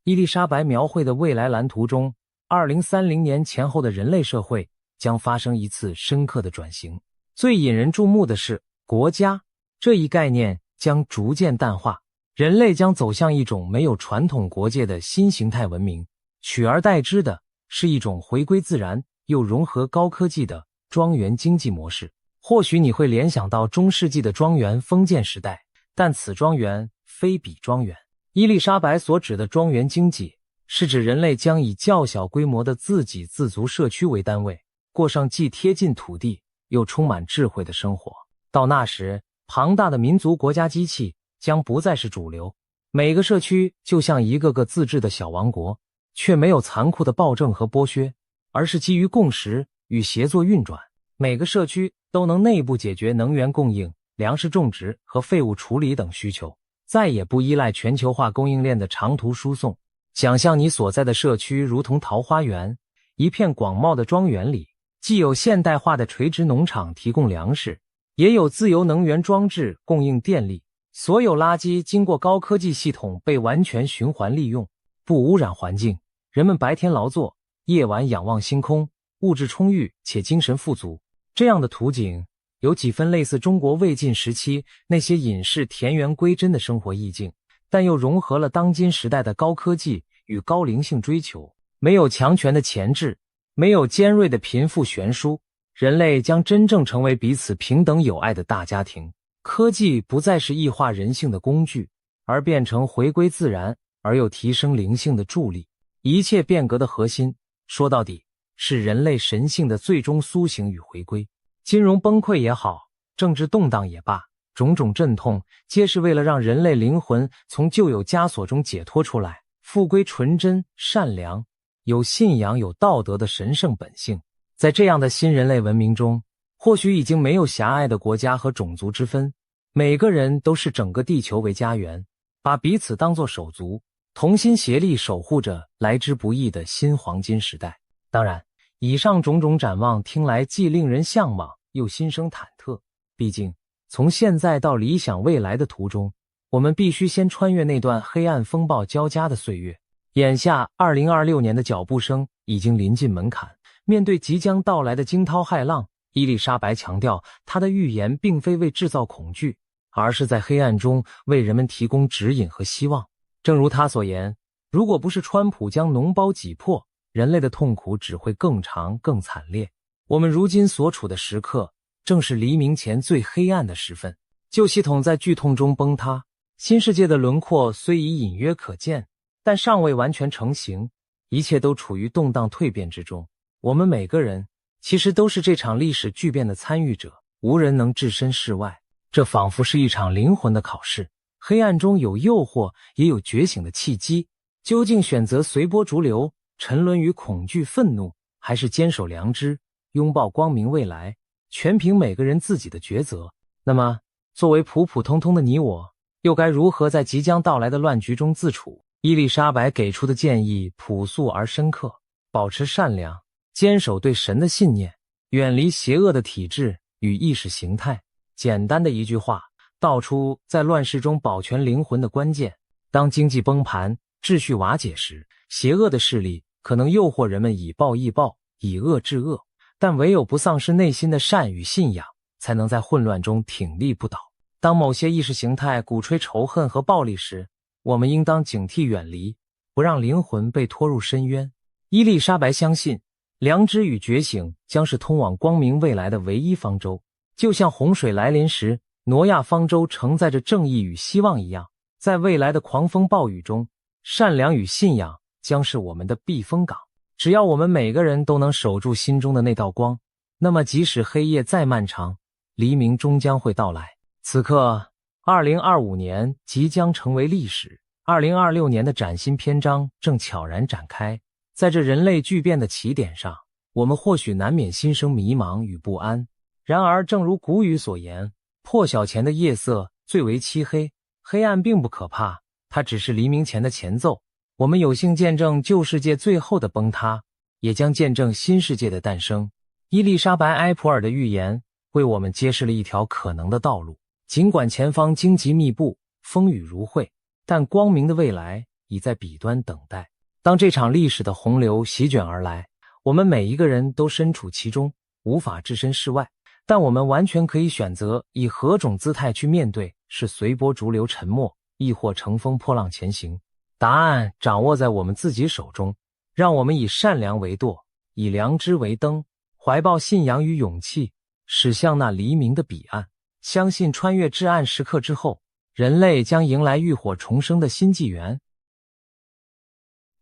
伊丽莎白描绘的未来蓝图中，2030年前后的人类社会将发生一次深刻的转型。最引人注目的是，国家这一概念将逐渐淡化，人类将走向一种没有传统国界的新形态文明，取而代之的是一种回归自然又融合高科技的庄园经济模式。或许你会联想到中世纪的庄园封建时代，但此庄园非彼庄园。伊丽莎白所指的庄园经济，是指人类将以较小规模的自给自足社区为单位，过上既贴近土地又充满智慧的生活。到那时，庞大的民族国家机器将不再是主流，每个社区就像一个个自治的小王国，却没有残酷的暴政和剥削，而是基于共识与协作运转。每个社区都能内部解决能源供应、粮食种植和废物处理等需求，再也不依赖全球化供应链的长途输送。想象你所在的社区如同桃花源，一片广袤的庄园里，既有现代化的垂直农场提供粮食，也有自由能源装置供应电力。所有垃圾经过高科技系统被完全循环利用，不污染环境。人们白天劳作，夜晚仰望星空，物质充裕且精神富足。这样的图景有几分类似中国魏晋时期那些隐士田园归真的生活意境，但又融合了当今时代的高科技与高灵性追求。没有强权的钳制，没有尖锐的贫富悬殊，人类将真正成为彼此平等友爱的大家庭。科技不再是异化人性的工具，而变成回归自然而又提升灵性的助力。一切变革的核心，说到底是人类神性的最终苏醒与回归。金融崩溃也好，政治动荡也罢，种种阵痛皆是为了让人类灵魂从旧有枷锁中解脱出来，复归纯真、善良、有信仰、有道德的神圣本性。在这样的新人类文明中，或许已经没有狭隘的国家和种族之分，每个人都视整个地球为家园，把彼此当作手足，同心协力守护着来之不易的新黄金时代。当然，以上种种展望听来既令人向往又心生忐忑，毕竟从现在到理想未来的途中，我们必须先穿越那段黑暗风暴交加的岁月。眼下2026年的脚步声已经临近门槛，面对即将到来的惊涛骇浪，伊丽莎白强调，她的预言并非为制造恐惧，而是在黑暗中为人们提供指引和希望。正如他所言，如果不是川普将脓包挤破，人类的痛苦只会更长更惨烈。我们如今所处的时刻，正是黎明前最黑暗的时分。旧系统在剧痛中崩塌，新世界的轮廓虽已隐约可见，但尚未完全成型，一切都处于动荡蜕变之中。我们每个人其实都是这场历史巨变的参与者，无人能置身事外。这仿佛是一场灵魂的考试，黑暗中有诱惑，也有觉醒的契机。究竟选择随波逐流，沉沦于恐惧愤怒，还是坚守良知，拥抱光明未来，全凭每个人自己的抉择。那么作为普普通通的你我，又该如何在即将到来的乱局中自处？伊丽莎白给出的建议朴素而深刻：保持善良，坚守对神的信念，远离邪恶的体制与意识形态。简单的一句话，道出在乱世中保全灵魂的关键。当经济崩盘，秩序瓦解时，邪恶的势力可能诱惑人们以暴易暴，以恶制恶，但唯有不丧失内心的善与信仰，才能在混乱中挺立不倒。当某些意识形态鼓吹仇恨和暴力时，我们应当警惕远离，不让灵魂被拖入深渊。伊丽莎白相信，良知与觉醒将是通往光明未来的唯一方舟，就像洪水来临时，挪亚方舟承载着正义与希望一样，在未来的狂风暴雨中，善良与信仰将是我们的避风港。只要我们每个人都能守住心中的那道光，那么即使黑夜再漫长，黎明终将会到来。此刻2025年即将成为历史，2026年的崭新篇章正悄然展开。在这人类巨变的起点上，我们或许难免心生迷茫与不安。然而正如古语所言，破晓前的夜色最为漆黑，黑暗并不可怕，它只是黎明前的前奏。我们有幸见证旧世界最后的崩塌，也将见证新世界的诞生。伊丽莎白·埃普尔的预言为我们揭示了一条可能的道路。尽管前方荆棘密布，风雨如晦，但光明的未来已在彼端等待。当这场历史的洪流席卷而来，我们每一个人都身处其中，无法置身事外，但我们完全可以选择以何种姿态去面对，是随波逐流沉默，亦或乘风破浪前行。答案掌握在我们自己手中，让我们以善良为舵，以良知为灯，怀抱信仰与勇气，驶向那黎明的彼岸。相信穿越至暗时刻之后，人类将迎来浴火重生的新纪元。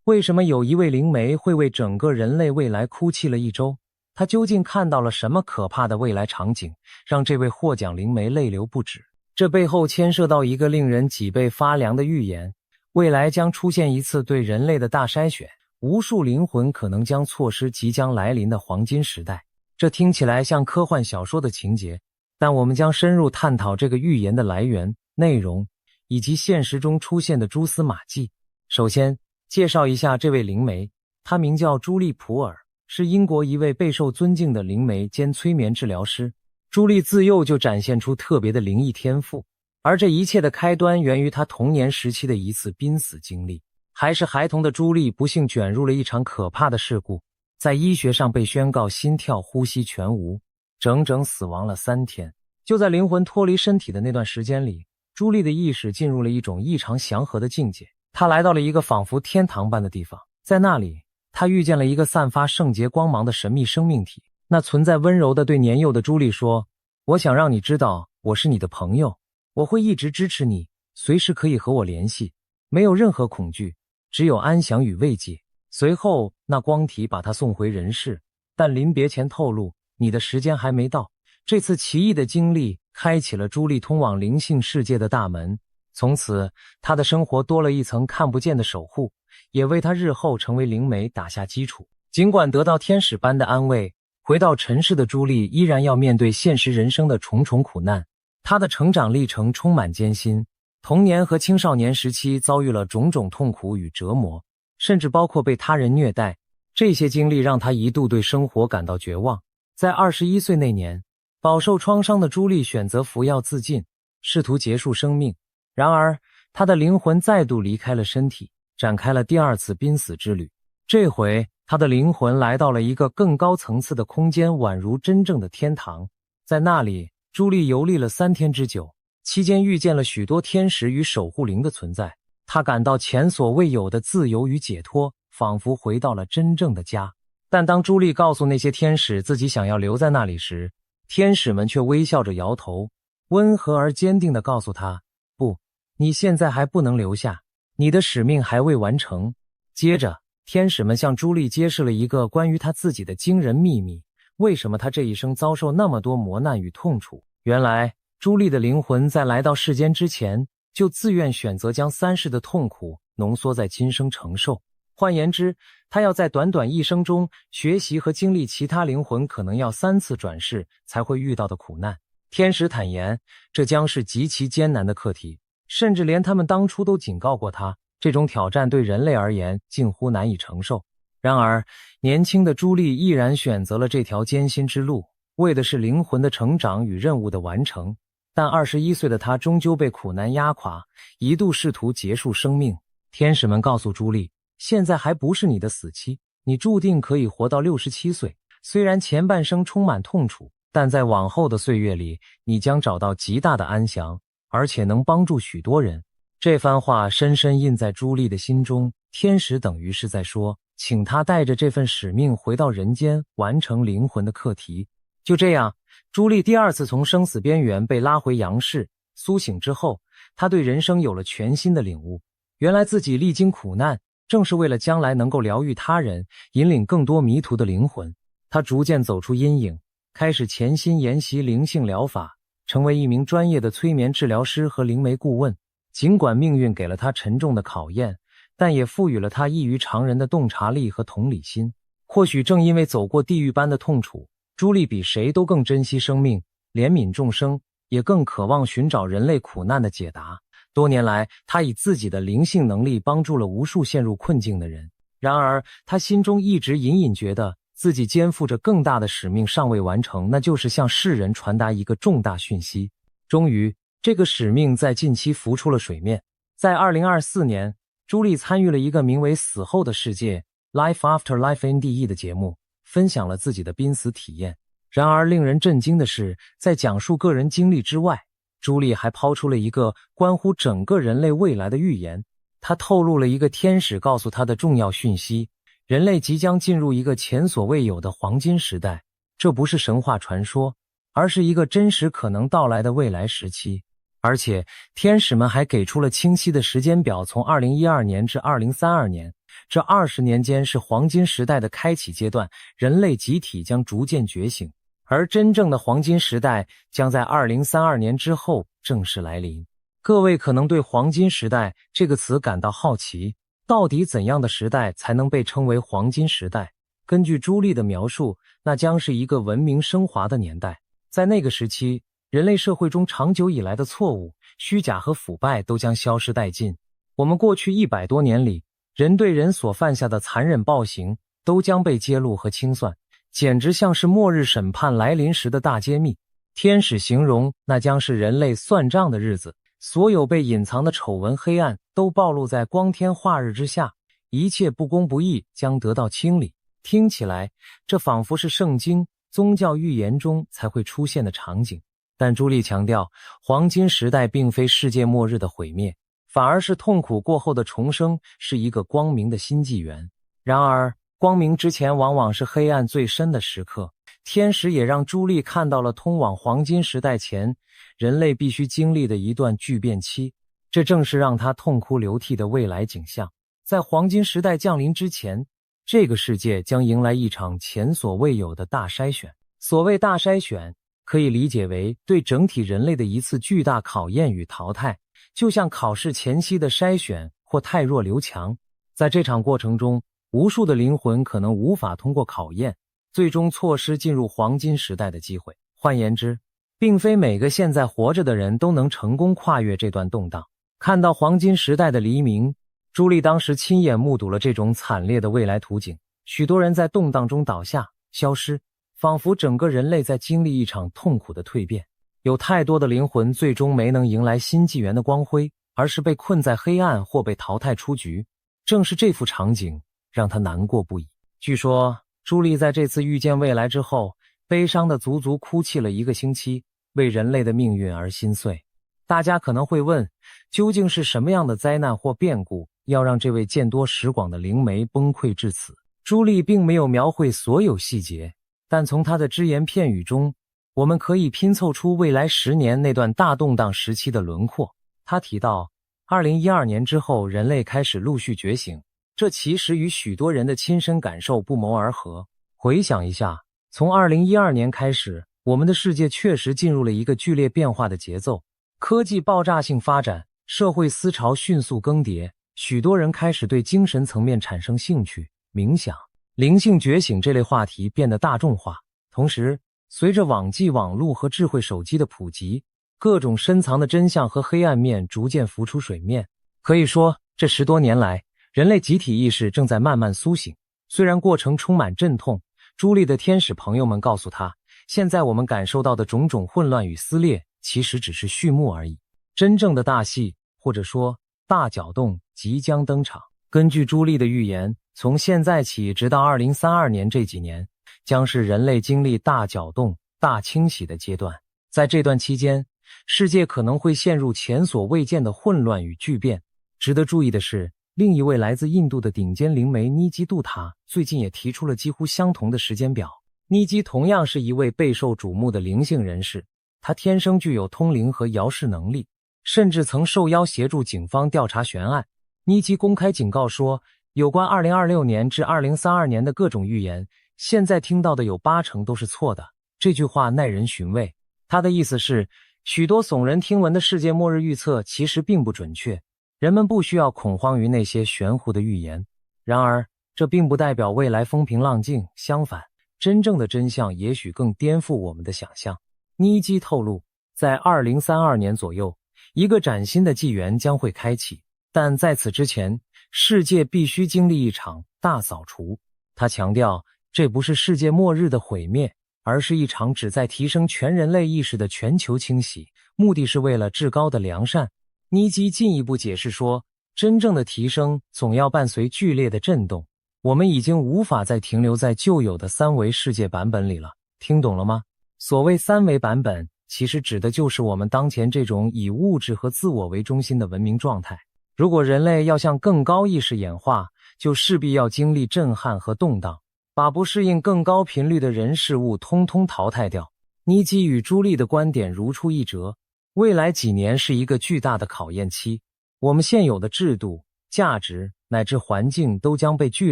为什么有一位灵媒会为整个人类未来哭泣了一周？他究竟看到了什么可怕的未来场景，让这位获奖灵媒泪流不止？这背后牵涉到一个令人脊背发凉的预言：未来将出现一次对人类的大筛选，无数灵魂可能将错失即将来临的黄金时代。这听起来像科幻小说的情节，但我们将深入探讨这个预言的来源、内容，以及现实中出现的蛛丝马迹。首先，介绍一下这位灵媒，她名叫朱莉·普尔，是英国一位备受尊敬的灵媒兼催眠治疗师。朱莉自幼就展现出特别的灵异天赋，而这一切的开端源于她童年时期的一次濒死经历。还是孩童的朱莉不幸卷入了一场可怕的事故，在医学上被宣告心跳呼吸全无，整整死亡了3天。就在灵魂脱离身体的那段时间里，朱莉的意识进入了一种异常祥和的境界。她来到了一个仿佛天堂般的地方，在那里，她遇见了一个散发圣洁光芒的神秘生命体。那存在温柔地对年幼的朱莉说：“我想让你知道，我是你的朋友，我会一直支持你，随时可以和我联系，没有任何恐惧，只有安详与慰藉。”随后，那光体把她送回人世，但临别前透露：“你的时间还没到。”这次奇异的经历开启了朱莉通往灵性世界的大门，从此她的生活多了一层看不见的守护，也为她日后成为灵媒打下基础。尽管得到天使般的安慰，回到尘世的朱莉依然要面对现实人生的重重苦难。她的成长历程充满艰辛，童年和青少年时期遭遇了种种痛苦与折磨，甚至包括被他人虐待。这些经历让她一度对生活感到绝望。在21岁那年，饱受创伤的朱莉选择服药自尽，试图结束生命。然而，她的灵魂再度离开了身体，展开了第2次濒死之旅。这回，她的灵魂来到了一个更高层次的空间，宛如真正的天堂。在那里，朱莉游历了3天之久，期间遇见了许多天使与守护灵的存在。他感到前所未有的自由与解脱，仿佛回到了真正的家。但当朱莉告诉那些天使自己想要留在那里时，天使们却微笑着摇头，温和而坚定地告诉他，不，你现在还不能留下，你的使命还未完成。接着，天使们向朱莉揭示了一个关于他自己的惊人秘密，为什么他这一生遭受那么多磨难与痛楚。原来，朱莉的灵魂在来到世间之前，就自愿选择将3世的痛苦浓缩在今生承受。换言之，他要在短短一生中学习和经历其他灵魂可能要3次转世才会遇到的苦难。天使坦言，这将是极其艰难的课题，甚至连他们当初都警告过他，这种挑战对人类而言近乎难以承受。然而，年轻的朱莉毅然选择了这条艰辛之路，为的是灵魂的成长与任务的完成。但21岁的她终究被苦难压垮，一度试图结束生命。天使们告诉朱莉，现在还不是你的死期，你注定可以活到67岁。虽然前半生充满痛楚，但在往后的岁月里，你将找到极大的安详，而且能帮助许多人。这番话深深印在朱莉的心中，天使等于是在说，请她带着这份使命回到人间，完成灵魂的课题。就这样，朱莉第2次从生死边缘被拉回阳世，苏醒之后，她对人生有了全新的领悟。原来自己历经苦难，正是为了将来能够疗愈他人，引领更多迷途的灵魂。她逐渐走出阴影，开始潜心研习灵性疗法，成为一名专业的催眠治疗师和灵媒顾问。尽管命运给了她沉重的考验，但也赋予了她异于常人的洞察力和同理心。或许正因为走过地狱般的痛楚，朱莉比谁都更珍惜生命，怜悯众生，也更渴望寻找人类苦难的解答。多年来，她以自己的灵性能力帮助了无数陷入困境的人。然而，她心中一直隐隐觉得自己肩负着更大的使命尚未完成，那就是向世人传达一个重大讯息。终于，这个使命在近期浮出了水面。在2024年，朱莉参与了一个名为《死后的世界》（Life After Life NDE） 的节目，分享了自己的濒死体验。然而令人震惊的是，在讲述个人经历之外，朱莉还抛出了一个关乎整个人类未来的预言。她透露了一个天使告诉她的重要讯息：人类即将进入一个前所未有的黄金时代。这不是神话传说，而是一个真实可能到来的未来时期。而且，天使们还给出了清晰的时间表，从2012年至2032年，这20年间是黄金时代的开启阶段，人类集体将逐渐觉醒，而真正的黄金时代将在2032年之后正式来临。各位可能对黄金时代这个词感到好奇，到底怎样的时代才能被称为黄金时代？根据朱莉的描述，那将是一个文明升华的年代。在那个时期，人类社会中长久以来的错误、虚假和腐败都将消失殆尽。我们过去100多年里，人对人所犯下的残忍暴行都将被揭露和清算，简直像是末日审判来临时的大揭秘。天使形容那将是人类算账的日子，所有被隐藏的丑闻黑暗都暴露在光天化日之下，一切不公不义将得到清理。听起来，这仿佛是圣经、宗教预言中才会出现的场景。但朱莉强调，黄金时代并非世界末日的毁灭，反而是痛苦过后的重生，是一个光明的新纪元。然而，光明之前往往是黑暗最深的时刻。天使也让朱莉看到了通往黄金时代前人类必须经历的一段巨变期，这正是让她痛哭流涕的未来景象。在黄金时代降临之前，这个世界将迎来一场前所未有的大筛选。所谓大筛选，可以理解为对整体人类的一次巨大考验与淘汰，就像考试前夕的筛选或汰弱留强。在这场过程中，无数的灵魂可能无法通过考验，最终错失进入黄金时代的机会。换言之，并非每个现在活着的人都能成功跨越这段动荡。看到黄金时代的黎明，朱莉当时亲眼目睹了这种惨烈的未来图景，许多人在动荡中倒下、消失，仿佛整个人类在经历一场痛苦的蜕变。有太多的灵魂最终没能迎来新纪元的光辉，而是被困在黑暗或被淘汰出局。正是这幅场景让他难过不已。据说，朱莉在这次遇见未来之后，悲伤的足足哭泣了1个星期，为人类的命运而心碎。大家可能会问，究竟是什么样的灾难或变故，要让这位见多识广的灵媒崩溃至此？朱莉并没有描绘所有细节，但从她的只言片语中，我们可以拼凑出未来10年那段大动荡时期的轮廓。她提到，2012年之后，人类开始陆续觉醒，这其实与许多人的亲身感受不谋而合。回想一下，从2012年开始，我们的世界确实进入了一个剧烈变化的节奏，科技爆炸性发展，社会思潮迅速更迭，许多人开始对精神层面产生兴趣，冥想、灵性觉醒这类话题变得大众化。同时，随着网际网络和智慧手机的普及，各种深藏的真相和黑暗面逐渐浮出水面。可以说，这10多年来，人类集体意识正在慢慢苏醒。虽然过程充满阵痛，朱莉的天使朋友们告诉她，现在我们感受到的种种混乱与撕裂，其实只是序幕而已。真正的大戏，或者说大搅动，即将登场。根据朱莉的预言，从现在起直到2032年这几年，将是人类经历大搅动、大清洗的阶段。在这段期间，世界可能会陷入前所未见的混乱与巨变。值得注意的是，另一位来自印度的顶尖灵媒尼基杜塔最近也提出了几乎相同的时间表。尼基同样是一位备受瞩目的灵性人士，他天生具有通灵和遥视能力，甚至曾受邀协助警方调查悬案。尼基公开警告说，有关2026年至2032年的各种预言，现在听到的有80%都是错的。这句话耐人寻味，他的意思是，许多耸人听闻的世界末日预测其实并不准确，人们不需要恐慌于那些玄乎的预言。然而，这并不代表未来风平浪静，相反，真正的真相也许更颠覆我们的想象。尼基透露，在2032年左右，一个崭新的纪元将会开启，但在此之前，世界必须经历一场大扫除。他强调，这不是世界末日的毁灭，而是一场旨在提升全人类意识的全球清洗，目的是为了至高的良善。尼基进一步解释说，真正的提升总要伴随剧烈的震动，我们已经无法再停留在旧有的3维世界版本里了。听懂了吗？所谓3维版本，其实指的就是我们当前这种以物质和自我为中心的文明状态。如果人类要向更高意识演化，就势必要经历震撼和动荡，把不适应更高频率的人事物通通淘汰掉。尼基与朱莉的观点如出一辙，未来几年是一个巨大的考验期，我们现有的制度、价值乃至环境都将被剧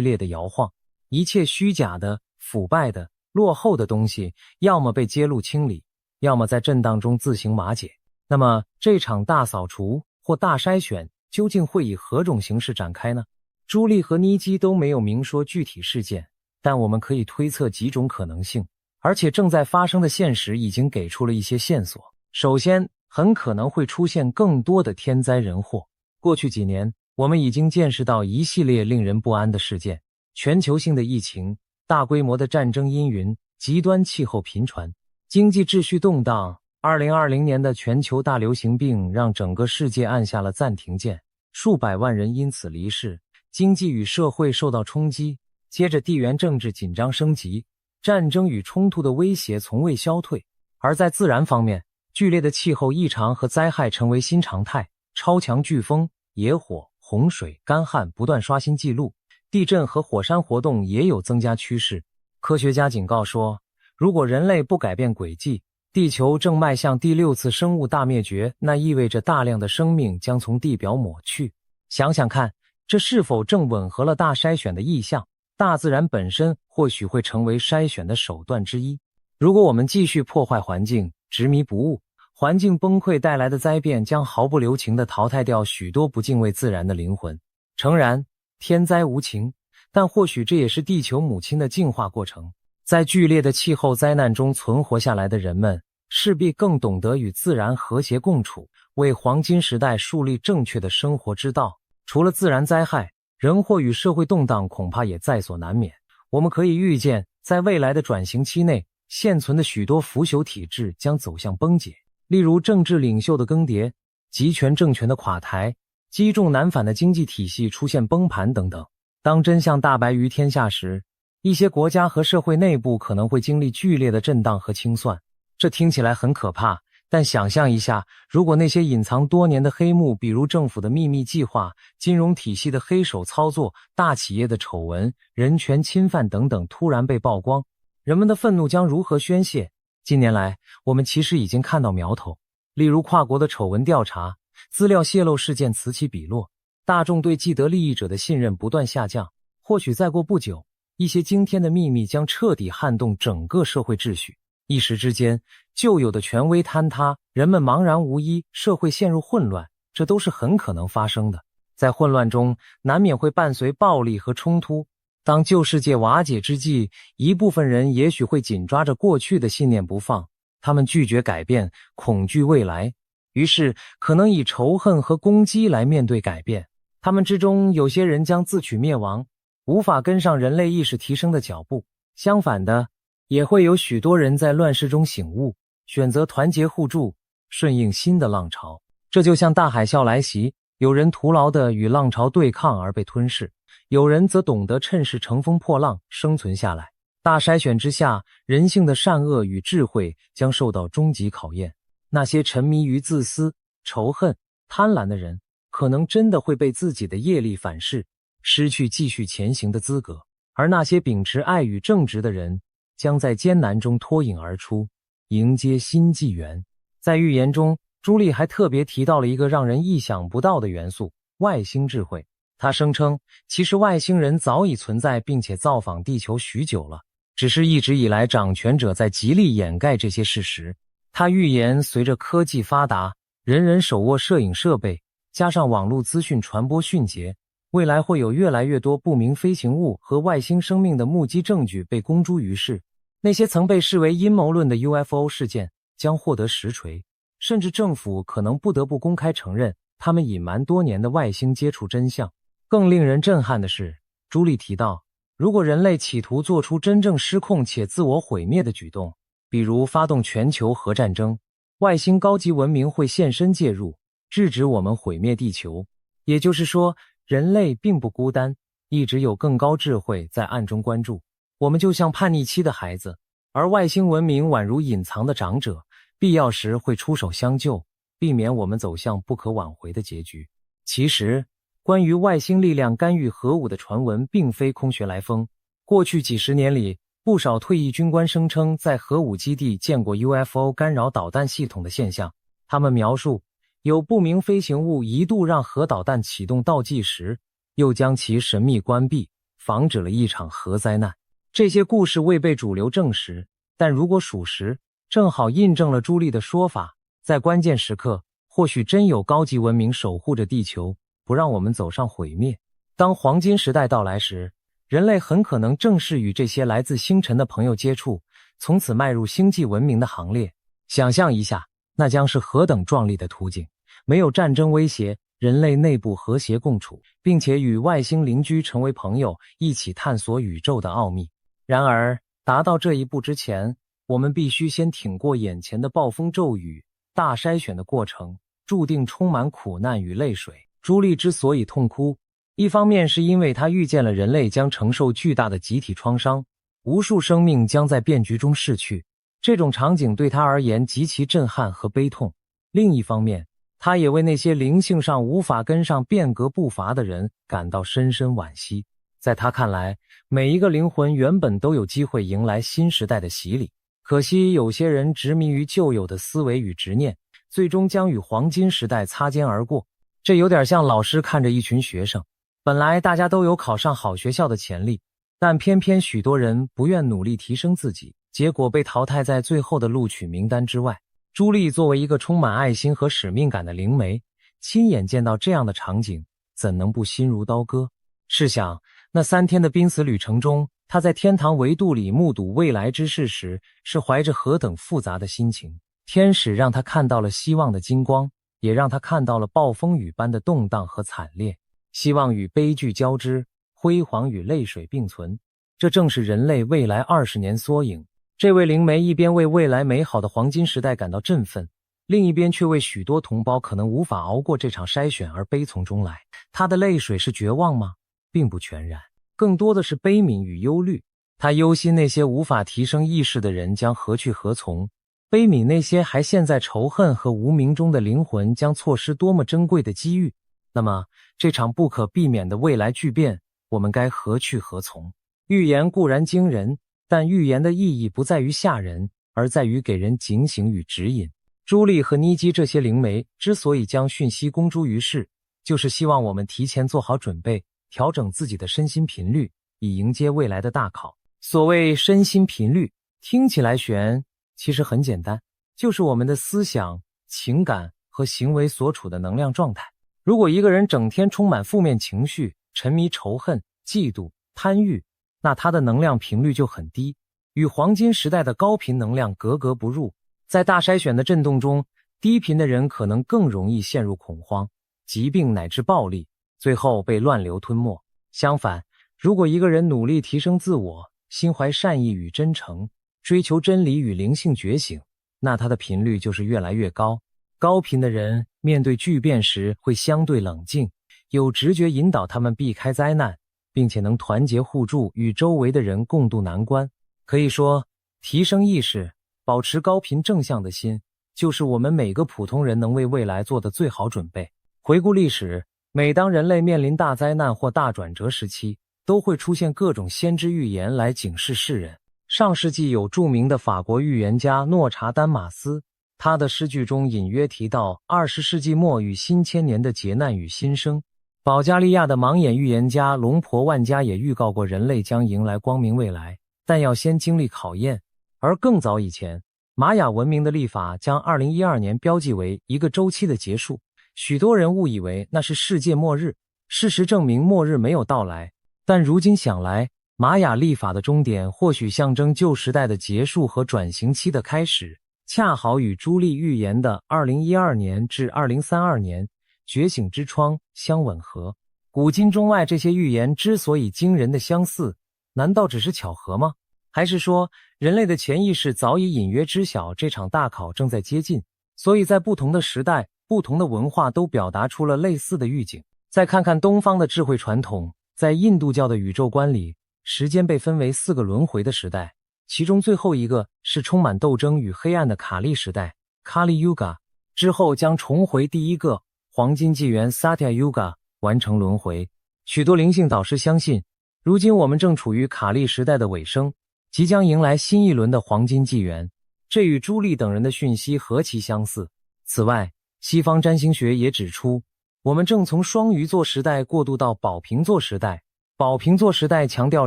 烈的摇晃，一切虚假的、腐败的、落后的东西，要么被揭露清理，要么在震荡中自行瓦解。那么，这场大扫除或大筛选究竟会以何种形式展开呢？朱莉和尼基都没有明说具体事件，但我们可以推测几种可能性，而且正在发生的现实已经给出了一些线索。首先，很可能会出现更多的天灾人祸。过去几年，我们已经见识到一系列令人不安的事件，全球性的疫情、大规模的战争阴云、极端气候频传、经济秩序动荡。2020年的全球大流行病让整个世界按下了暂停键，数百万人因此离世，经济与社会受到冲击。接着地缘政治紧张升级，战争与冲突的威胁从未消退。而在自然方面，剧烈的气候异常和灾害成为新常态，超强飓风、野火、洪水、干旱不断刷新纪录，地震和火山活动也有增加趋势。科学家警告说，如果人类不改变轨迹，地球正迈向第6次生物大灭绝，那意味着大量的生命将从地表抹去。想想看，这是否正吻合了大筛选的意象？大自然本身或许会成为筛选的手段之一。如果我们继续破坏环境，执迷不悟，环境崩溃带来的灾变将毫不留情地淘汰掉许多不敬畏自然的灵魂。诚然，天灾无情，但或许这也是地球母亲的进化过程。在剧烈的气候灾难中存活下来的人们，势必更懂得与自然和谐共处，为黄金时代树立正确的生活之道。除了自然灾害，人祸与社会动荡恐怕也在所难免。我们可以预见，在未来的转型期内，现存的许多腐朽体制将走向崩解，例如政治领袖的更迭、集权政权的垮台、积重难返的经济体系出现崩盘等等。当真相大白于天下时，一些国家和社会内部可能会经历剧烈的震荡和清算。这听起来很可怕，但想象一下，如果那些隐藏多年的黑幕，比如政府的秘密计划、金融体系的黑手操作、大企业的丑闻、人权侵犯等等突然被曝光，人们的愤怒将如何宣泄？近年来，我们其实已经看到苗头，例如跨国的丑闻调查、资料泄露事件此起彼落，大众对既得利益者的信任不断下降。或许再过不久，一些惊天的秘密将彻底撼动整个社会秩序。一时之间，旧有的权威坍塌，人们茫然无依，社会陷入混乱，这都是很可能发生的。在混乱中，难免会伴随暴力和冲突。当旧世界瓦解之际，一部分人也许会紧抓着过去的信念不放，他们拒绝改变，恐惧未来，于是可能以仇恨和攻击来面对改变。他们之中有些人将自取灭亡，无法跟上人类意识提升的脚步。相反的，也会有许多人在乱世中醒悟，选择团结互助，顺应新的浪潮。这就像大海啸来袭，有人徒劳地与浪潮对抗而被吞噬，有人则懂得趁势乘风破浪生存下来。大筛选之下，人性的善恶与智慧将受到终极考验。那些沉迷于自私、仇恨、贪婪的人，可能真的会被自己的业力反噬，失去继续前行的资格。而那些秉持爱与正直的人，将在艰难中脱颖而出，迎接新纪元。在预言中，朱莉还特别提到了一个让人意想不到的元素——外星智慧。她声称，其实外星人早已存在并且造访地球许久了，只是一直以来掌权者在极力掩盖这些事实。她预言，随着科技发达，人人手握摄影设备，加上网络资讯传播迅捷，未来会有越来越多不明飞行物和外星生命的目击证据被公诸于世。那些曾被视为阴谋论的 UFO 事件将获得实锤，甚至政府可能不得不公开承认他们隐瞒多年的外星接触真相。更令人震撼的是，朱莉提到，如果人类企图做出真正失控且自我毁灭的举动，比如发动全球核战争，外星高级文明会现身介入，制止我们毁灭地球。也就是说，人类并不孤单，一直有更高智慧在暗中关注。我们就像叛逆期的孩子，而外星文明宛如隐藏的长者，必要时会出手相救，避免我们走向不可挽回的结局。其实，关于外星力量干预核武的传闻并非空穴来风。过去几十年里，不少退役军官声称在核武基地见过 UFO 干扰导弹系统的现象。他们描述，有不明飞行物一度让核导弹启动倒计时，又将其神秘关闭，防止了一场核灾难。这些故事未被主流证实，但如果属实，正好印证了朱莉的说法，在关键时刻，或许真有高级文明守护着地球，不让我们走上毁灭。当黄金时代到来时，人类很可能正式与这些来自星辰的朋友接触，从此迈入星际文明的行列。想象一下，那将是何等壮丽的图景！没有战争威胁，人类内部和谐共处，并且与外星邻居成为朋友，一起探索宇宙的奥秘。然而，达到这一步之前，我们必须先挺过眼前的暴风骤雨。大筛选的过程注定充满苦难与泪水。朱莉之所以痛哭，一方面是因为她预见了人类将承受巨大的集体创伤，无数生命将在变局中逝去，这种场景对她而言极其震撼和悲痛。另一方面，她也为那些灵性上无法跟上变革步伐的人感到深深惋惜。在她看来，每一个灵魂原本都有机会迎来新时代的洗礼，可惜有些人执迷于旧有的思维与执念，最终将与黄金时代擦肩而过。这有点像老师看着一群学生，本来大家都有考上好学校的潜力，但偏偏许多人不愿努力提升自己，结果被淘汰在最后的录取名单之外。朱莉作为一个充满爱心和使命感的灵媒，亲眼见到这样的场景，怎能不心如刀割？试想，那3天的濒死旅程中，他在天堂维度里目睹未来之事时，是怀着何等复杂的心情。天使让他看到了希望的金光，也让他看到了暴风雨般的动荡和惨烈。希望与悲剧交织，辉煌与泪水并存，这正是人类未来20年缩影。这位灵媒一边为未来美好的黄金时代感到振奋，另一边却为许多同胞可能无法熬过这场筛选而悲从中来。他的泪水是绝望吗？并不全然，更多的是悲悯与忧虑。他忧心那些无法提升意识的人将何去何从，悲悯那些还陷在仇恨和无名中的灵魂将错失多么珍贵的机遇。那么，这场不可避免的未来巨变，我们该何去何从？预言固然惊人，但预言的意义不在于吓人，而在于给人警醒与指引。朱莉和妮基这些灵媒之所以将讯息公诸于世，就是希望我们提前做好准备，调整自己的身心频率，以迎接未来的大考。所谓身心频率，听起来玄，其实很简单，就是我们的思想、情感和行为所处的能量状态。如果一个人整天充满负面情绪，沉迷仇恨、嫉妒、贪欲，那他的能量频率就很低，与黄金时代的高频能量格格不入。在大筛选的震动中，低频的人可能更容易陷入恐慌、疾病乃至暴力，最后被乱流吞没。相反，如果一个人努力提升自我，心怀善意与真诚，追求真理与灵性觉醒，那他的频率就是越来越高。高频的人面对巨变时会相对冷静，有直觉引导他们避开灾难，并且能团结互助，与周围的人共度难关。可以说，提升意识，保持高频正向的心，就是我们每个普通人能为未来做的最好准备。回顾历史，每当人类面临大灾难或大转折时期，都会出现各种先知预言来警示世人。上世纪有著名的法国预言家诺查丹马斯，他的诗句中隐约提到20世纪末与新千年的劫难与新生。保加利亚的盲眼预言家龙婆万家也预告过人类将迎来光明未来，但要先经历考验。而更早以前，玛雅文明的历法将2012年标记为一个周期的结束，许多人误以为那是世界末日。事实证明末日没有到来，但如今想来，玛雅历法的终点或许象征旧时代的结束和转型期的开始，恰好与朱莉预言的2012年至2032年觉醒之窗相吻合。古今中外这些预言之所以惊人的相似，难道只是巧合吗？还是说，人类的潜意识早已隐约知晓这场大考正在接近，所以在不同的时代、不同的文化都表达出了类似的预警？再看看东方的智慧传统，在印度教的宇宙观里，时间被分为4个轮回的时代，其中最后一个是充满斗争与黑暗的卡利时代 Kali Yuga， 之后将重回第一个黄金纪元 Satya Yuga， 完成轮回。许多灵性导师相信，如今我们正处于卡利时代的尾声，即将迎来新一轮的黄金纪元，这与朱莉等人的讯息何其相似。此外，西方占星学也指出，我们正从双鱼座时代过渡到宝瓶座时代。宝瓶座时代强调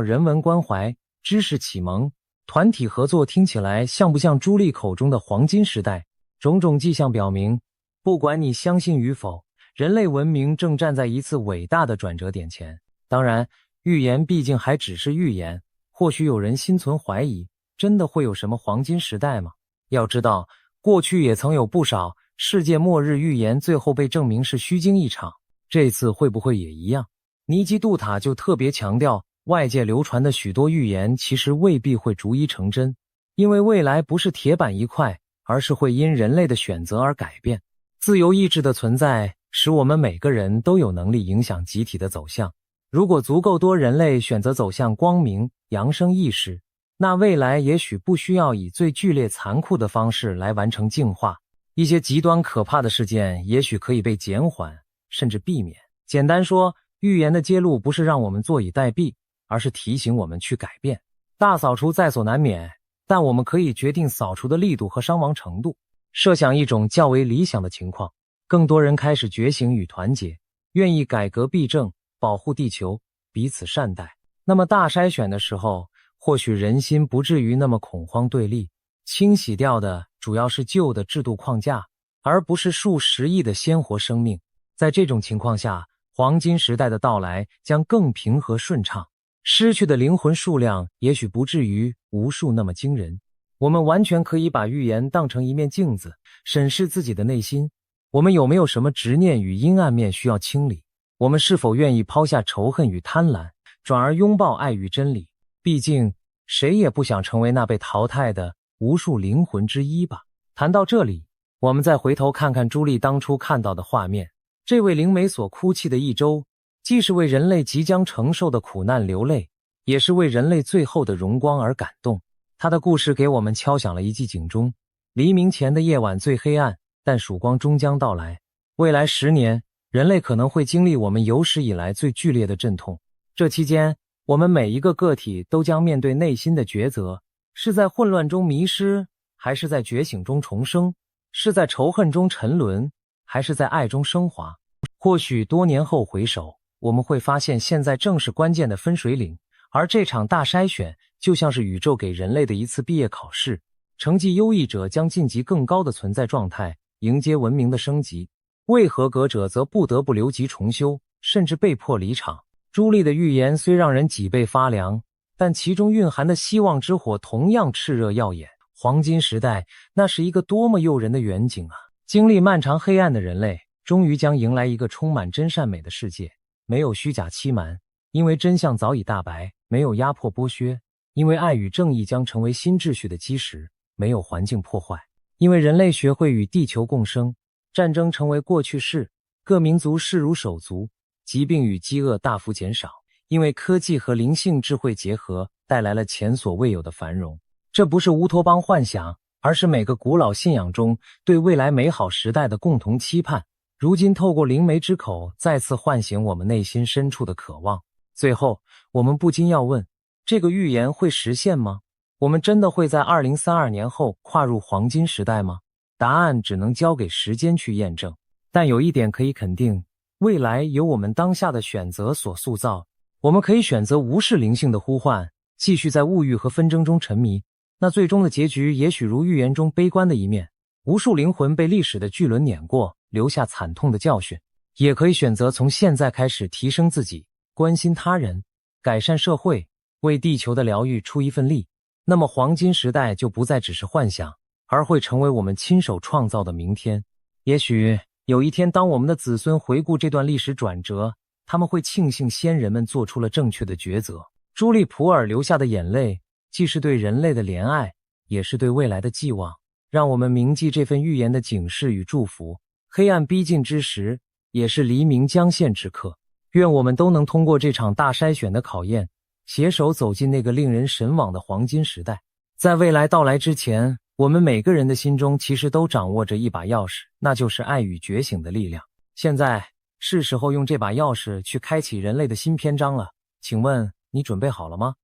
人文关怀、知识启蒙、团体合作，听起来像不像朱莉口中的黄金时代？种种迹象表明，不管你相信与否，人类文明正站在一次伟大的转折点前。当然，预言毕竟还只是预言，或许有人心存怀疑，真的会有什么黄金时代吗？要知道，过去也曾有不少世界末日预言最后被证明是虚惊一场，这次会不会也一样？尼基杜塔就特别强调，外界流传的许多预言其实未必会逐一成真，因为未来不是铁板一块，而是会因人类的选择而改变。自由意志的存在使我们每个人都有能力影响集体的走向。如果足够多人类选择走向光明、扬升意识，那未来也许不需要以最剧烈残酷的方式来完成净化，一些极端可怕的事件也许可以被减缓，甚至避免。简单说，预言的揭露不是让我们坐以待毙，而是提醒我们去改变。大扫除在所难免，但我们可以决定扫除的力度和伤亡程度。设想一种较为理想的情况，更多人开始觉醒与团结，愿意改革弊政，保护地球，彼此善待。那么大筛选的时候，或许人心不至于那么恐慌对立，清洗掉的主要是旧的制度框架，而不是数十亿的鲜活生命。在这种情况下，黄金时代的到来将更平和顺畅，失去的灵魂数量也许不至于无数那么惊人。我们完全可以把预言当成一面镜子，审视自己的内心，我们有没有什么执念与阴暗面需要清理？我们是否愿意抛下仇恨与贪婪，转而拥抱爱与真理？毕竟，谁也不想成为那被淘汰的无数灵魂之一吧。谈到这里，我们再回头看看朱莉当初看到的画面。这位灵媒所哭泣的一周，既是为人类即将承受的苦难流泪，也是为人类最后的荣光而感动。他的故事给我们敲响了一记警钟：黎明前的夜晚最黑暗，但曙光终将到来。未来10年，人类可能会经历我们有史以来最剧烈的阵痛。这期间，我们每一个个体都将面对内心的抉择：是在混乱中迷失，还是在觉醒中重生？是在仇恨中沉沦，还是在爱中升华？或许多年后回首，我们会发现现在正是关键的分水岭，而这场大筛选就像是宇宙给人类的一次毕业考试，成绩优异者将晋级更高的存在状态，迎接文明的升级；未合格者则不得不留级重修，甚至被迫离场。朱莉的预言虽让人脊背发凉，但其中蕴含的希望之火同样炽热耀眼。黄金时代，那是一个多么诱人的远景啊！经历漫长黑暗的人类，终于将迎来一个充满真善美的世界。没有虚假欺瞒，因为真相早已大白；没有压迫剥削，因为爱与正义将成为新秩序的基石；没有环境破坏，因为人类学会与地球共生；战争成为过去式，各民族势如手足；疾病与饥饿大幅减少，因为科技和灵性智慧结合，带来了前所未有的繁荣。这不是乌托邦幻想，而是每个古老信仰中对未来美好时代的共同期盼。如今透过灵媒之口，再次唤醒我们内心深处的渴望。最后，我们不禁要问，这个预言会实现吗？我们真的会在2032年后跨入黄金时代吗？答案只能交给时间去验证。但有一点可以肯定，未来由我们当下的选择所塑造。我们可以选择无视灵性的呼唤，继续在物欲和纷争中沉迷。那最终的结局也许如预言中悲观的一面，无数灵魂被历史的巨轮碾过，留下惨痛的教训。也可以选择从现在开始提升自己，关心他人，改善社会，为地球的疗愈出一份力。那么黄金时代就不再只是幻想，而会成为我们亲手创造的明天。也许有一天，当我们的子孙回顾这段历史转折，他们会庆幸先人们做出了正确的抉择。朱莉普尔流下的眼泪，既是对人类的怜爱，也是对未来的寄望。让我们铭记这份预言的警示与祝福。黑暗逼近之时，也是黎明将现之刻。愿我们都能通过这场大筛选的考验，携手走进那个令人神往的黄金时代。在未来到来之前，我们每个人的心中其实都掌握着一把钥匙，那就是爱与觉醒的力量。现在是时候用这把钥匙去开启人类的新篇章了。请问你准备好了吗？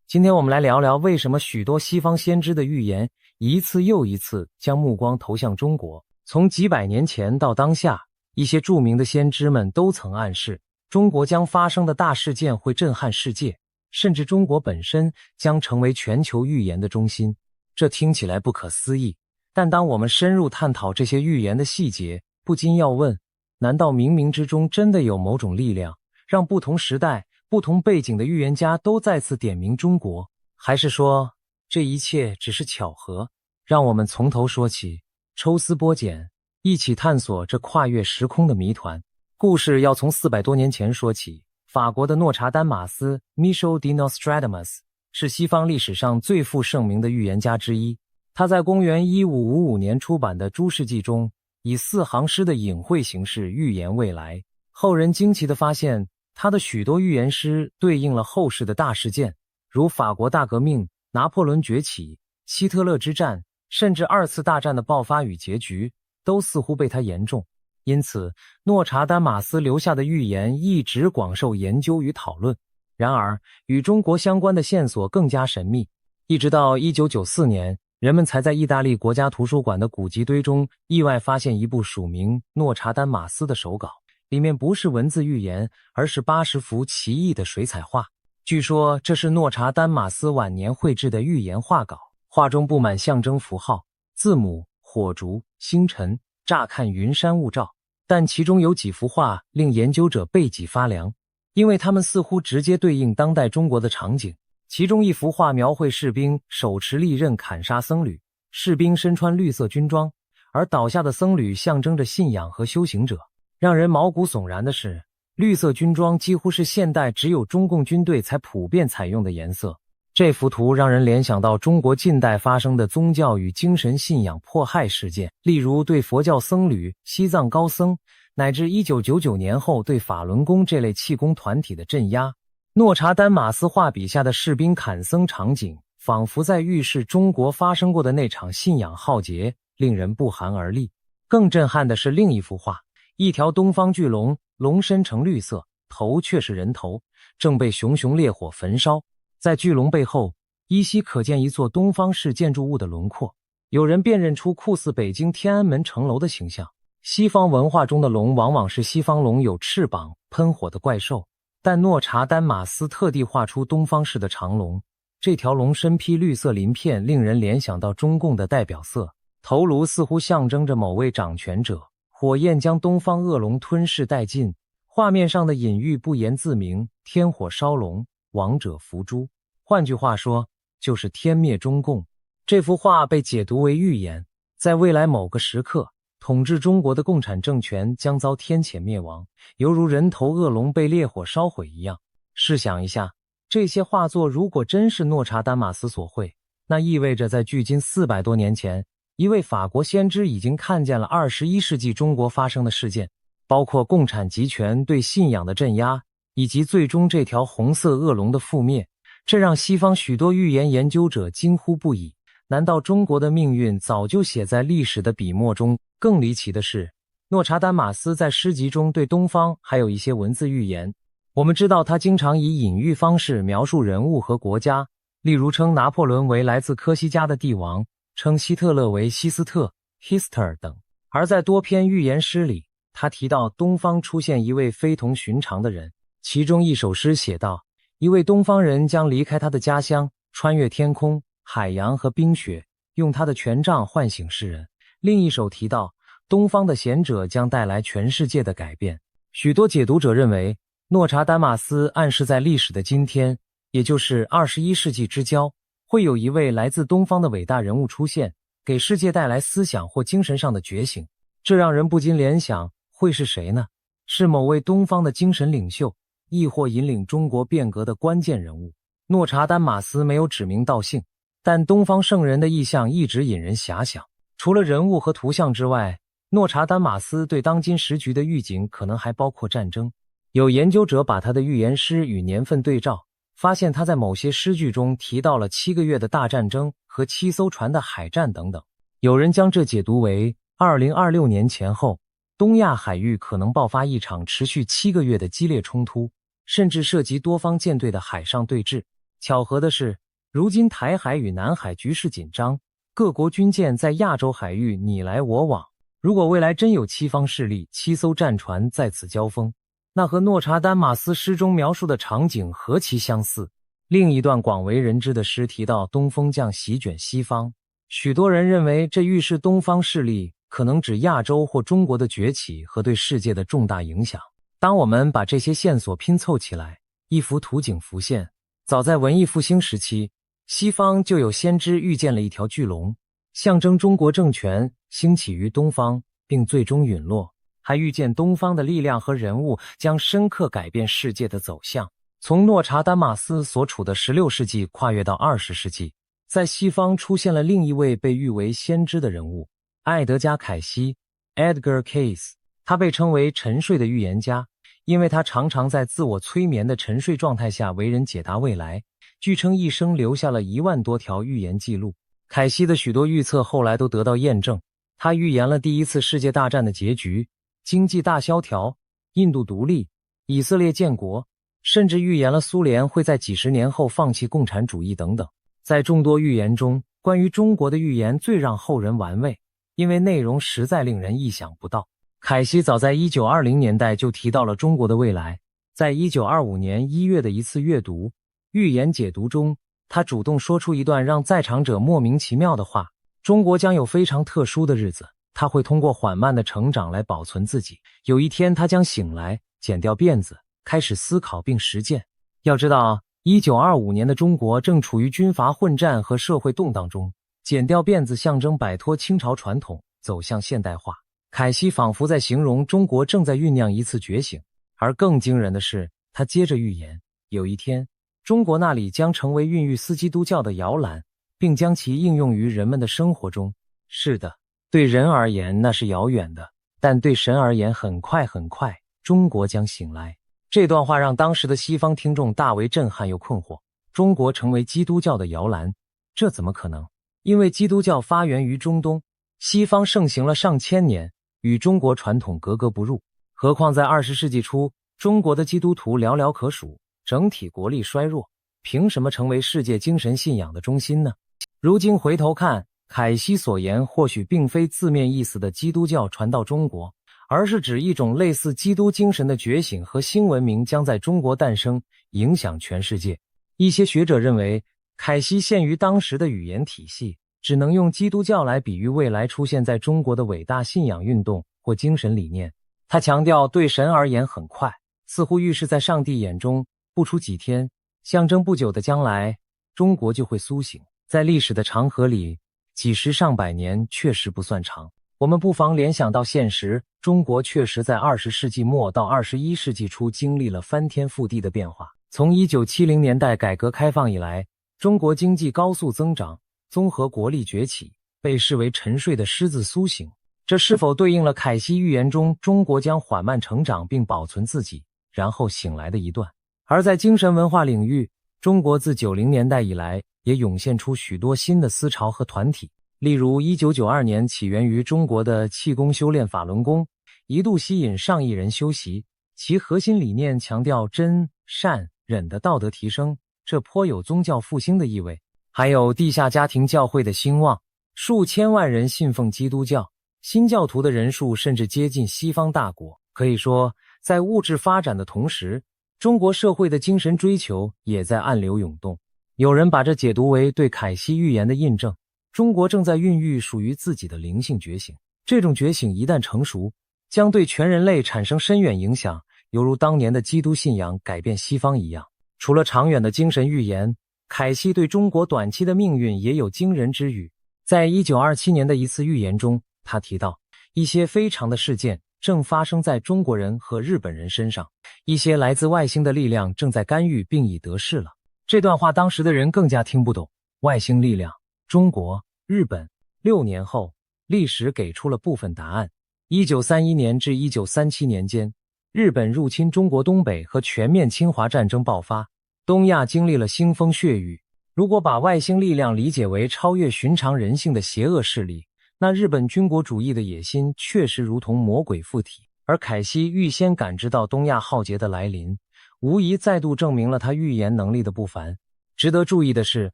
今天我们来聊聊为什么许多西方先知的预言一次又一次将目光投向中国。从几百年前到当下，一些著名的先知们都曾暗示，中国将发生的大事件会震撼世界，甚至中国本身将成为全球预言的中心。这听起来不可思议，但当我们深入探讨这些预言的细节，不禁要问，难道冥冥之中真的有某种力量，让不同时代、不同背景的预言家都再次点名中国？还是说，这一切只是巧合？让我们从头说起，抽丝剥茧，一起探索这跨越时空的谜团。故事要从400多年前说起。法国的诺查丹马斯 Michel de Nostradamus 是西方历史上最负盛名的预言家之一。他在公元1555年出版的《诸世纪》中，以4行诗的隐晦形式预言未来。后人惊奇地发现，他的许多预言诗对应了后世的大事件，如法国大革命、拿破仑崛起、希特勒之战，甚至2次大战的爆发与结局，都似乎被他言中。因此，诺查丹马斯留下的预言一直广受研究与讨论。然而，与中国相关的线索更加神秘，一直到1994年，人们才在意大利国家图书馆的古籍堆中意外发现一部署名诺查丹马斯的手稿，里面不是文字预言，而是80幅奇异的水彩画。据说这是诺查丹马斯晚年绘制的预言画稿，画中布满象征符号、字母、火烛、星辰，乍看云山雾罩，但其中有几幅画令研究者背脊发凉，因为它们似乎直接对应当代中国的场景。其中一幅画描绘士兵手持利刃砍杀僧侣，士兵身穿绿色军装，而倒下的僧侣象征着信仰和修行者。让人毛骨悚然的是，绿色军装几乎是现代只有中共军队才普遍采用的颜色。这幅图让人联想到中国近代发生的宗教与精神信仰迫害事件，例如对佛教僧侣、西藏高僧，乃至1999年后对法轮功这类气功团体的镇压。诺查丹马斯画笔下的士兵砍僧场景仿佛在预示中国发生过的那场信仰浩劫，令人不寒而栗。更震撼的是另一幅画，一条东方巨龙，龙身呈绿色，头却是人头，正被熊熊烈火焚烧。在巨龙背后，依稀可见一座东方式建筑物的轮廓，有人辨认出酷似北京天安门城楼的形象。西方文化中的龙往往是西方龙有翅膀、喷火的怪兽，但诺查丹马斯特地画出东方式的长龙。这条龙身披绿色鳞片，令人联想到中共的代表色，头颅似乎象征着某位掌权者，火焰将东方恶龙吞噬殆尽。画面上的隐喻不言自明，天火烧龙，亡者伏诛。换句话说，就是天灭中共。这幅画被解读为预言，在未来某个时刻，统治中国的共产政权将遭天谴灭亡，犹如人头恶龙被烈火烧毁一样。试想一下，这些画作如果真是诺查丹马斯所绘，那意味着在距今400多年前，一位法国先知已经看见了21世纪中国发生的事件，包括共产集权对信仰的镇压，以及最终这条红色恶龙的覆灭。这让西方许多预言研究者惊呼不已，难道中国的命运早就写在历史的笔墨中？更离奇的是，诺查丹马斯在诗集中对东方还有一些文字预言。我们知道他经常以隐喻方式描述人物和国家，例如称拿破仑为来自科西嘉的帝王，称希特勒为希斯特 Hister 等。而在多篇预言诗里，他提到东方出现一位非同寻常的人，其中一首诗写道，一位东方人将离开他的家乡，穿越天空、海洋和冰雪，用他的权杖唤醒世人。另一首提到东方的贤者将带来全世界的改变。许多解读者认为，诺查丹马斯暗示在历史的今天，也就是21世纪之交，会有一位来自东方的伟大人物出现，给世界带来思想或精神上的觉醒。这让人不禁联想，会是谁呢？是某位东方的精神领袖，亦或引领中国变革的关键人物？诺查丹马斯没有指名道姓，但东方圣人的意象一直引人遐想。除了人物和图像之外，诺查丹马斯对当今时局的预警可能还包括战争。有研究者把他的预言诗与年份对照，发现他在某些诗句中提到了7个月的大战争和7艘船的海战等等。有人将这解读为2026年前后，东亚海域可能爆发一场持续7个月的激烈冲突，甚至涉及多方舰队的海上对峙。巧合的是，如今台海与南海局势紧张，各国军舰在亚洲海域你来我往。如果未来真有7方势力、7艘战船在此交锋，那和诺查丹马斯诗中描述的场景何其相似。另一段广为人知的诗提到东风将席卷西方，许多人认为这预示东方势力可能指亚洲或中国的崛起和对世界的重大影响。当我们把这些线索拼凑起来，一幅图景浮现。早在文艺复兴时期，西方就有先知预见了一条巨龙，象征中国政权兴起于东方，并最终陨落。还预见东方的力量和人物将深刻改变世界的走向。从诺查丹马斯所处的16世纪跨越到20世纪，在西方出现了另一位被誉为先知的人物，艾德加·凯西 Edgar Cayce。 他被称为沉睡的预言家，因为他常常在自我催眠的沉睡状态下为人解答未来，据称一生留下了1万多条预言记录。凯西的许多预测后来都得到验证，他预言了第一次世界大战的结局、经济大萧条、印度独立、以色列建国，甚至预言了苏联会在几十年后放弃共产主义等等。在众多预言中，关于中国的预言最让后人玩味，因为内容实在令人意想不到。凯西早在1920年代就提到了中国的未来，在1925年1月的一次阅读预言解读中，他主动说出一段让在场者莫名其妙的话：中国将有非常特殊的日子，他会通过缓慢的成长来保存自己。有一天他将醒来，剪掉辫子，开始思考并实践。要知道，1925年的中国正处于军阀混战和社会动荡中，剪掉辫子象征摆脱清朝传统，走向现代化。凯西仿佛在形容中国正在酝酿一次觉醒。而更惊人的是，他接着预言，有一天，中国那里将成为孕育斯基督教的摇篮，并将其应用于人们的生活中。是的，对人而言那是遥远的，但对神而言很快很快，中国将醒来。这段话让当时的西方听众大为震撼又困惑。中国成为基督教的摇篮，这怎么可能？因为基督教发源于中东，西方盛行了上千年，与中国传统格格不入。何况在20世纪初，中国的基督徒寥寥可数，整体国力衰弱，凭什么成为世界精神信仰的中心呢？如今回头看，凯西所言或许并非字面意思的基督教传到中国，而是指一种类似基督精神的觉醒和新文明将在中国诞生，影响全世界。一些学者认为，凯西限于当时的语言体系，只能用基督教来比喻未来出现在中国的伟大信仰运动或精神理念。他强调对神而言很快，似乎预示在上帝眼中不出几天，象征不久的将来，中国就会苏醒。在历史的长河里，几十上百年确实不算长。我们不妨联想到现实，中国确实在20世纪末到21世纪初经历了翻天覆地的变化。从1970年代改革开放以来，中国经济高速增长，综合国力崛起，被视为沉睡的狮子苏醒。这是否对应了凯西预言中中国将缓慢成长并保存自己，然后醒来的一段？而在精神文化领域，中国自90年代以来也涌现出许多新的思潮和团体。例如1992年起源于中国的气功修炼法轮功，一度吸引上亿人修习，其核心理念强调真、善、忍的道德提升，这颇有宗教复兴的意味。还有地下家庭教会的兴旺，数千万人信奉基督教，新教徒的人数甚至接近西方大国。可以说，在物质发展的同时，中国社会的精神追求也在暗流涌动。有人把这解读为对凯西预言的印证，中国正在孕育属于自己的灵性觉醒。这种觉醒一旦成熟，将对全人类产生深远影响，犹如当年的基督信仰改变西方一样。除了长远的精神预言，凯西对中国短期的命运也有惊人之语。在1927年的一次预言中，他提到一些非常的事件正发生在中国人和日本人身上，一些来自外星的力量正在干预并已得势了。这段话当时的人更加听不懂，外星力量、中国、日本。6年后，历史给出了部分答案。1931年至1937年间，日本入侵中国东北和全面侵华战争爆发，东亚经历了腥风血雨。如果把外星力量理解为超越寻常人性的邪恶势力，那日本军国主义的野心确实如同魔鬼附体。而凯西预先感知到东亚浩劫的来临，无疑再度证明了他预言能力的不凡。值得注意的是，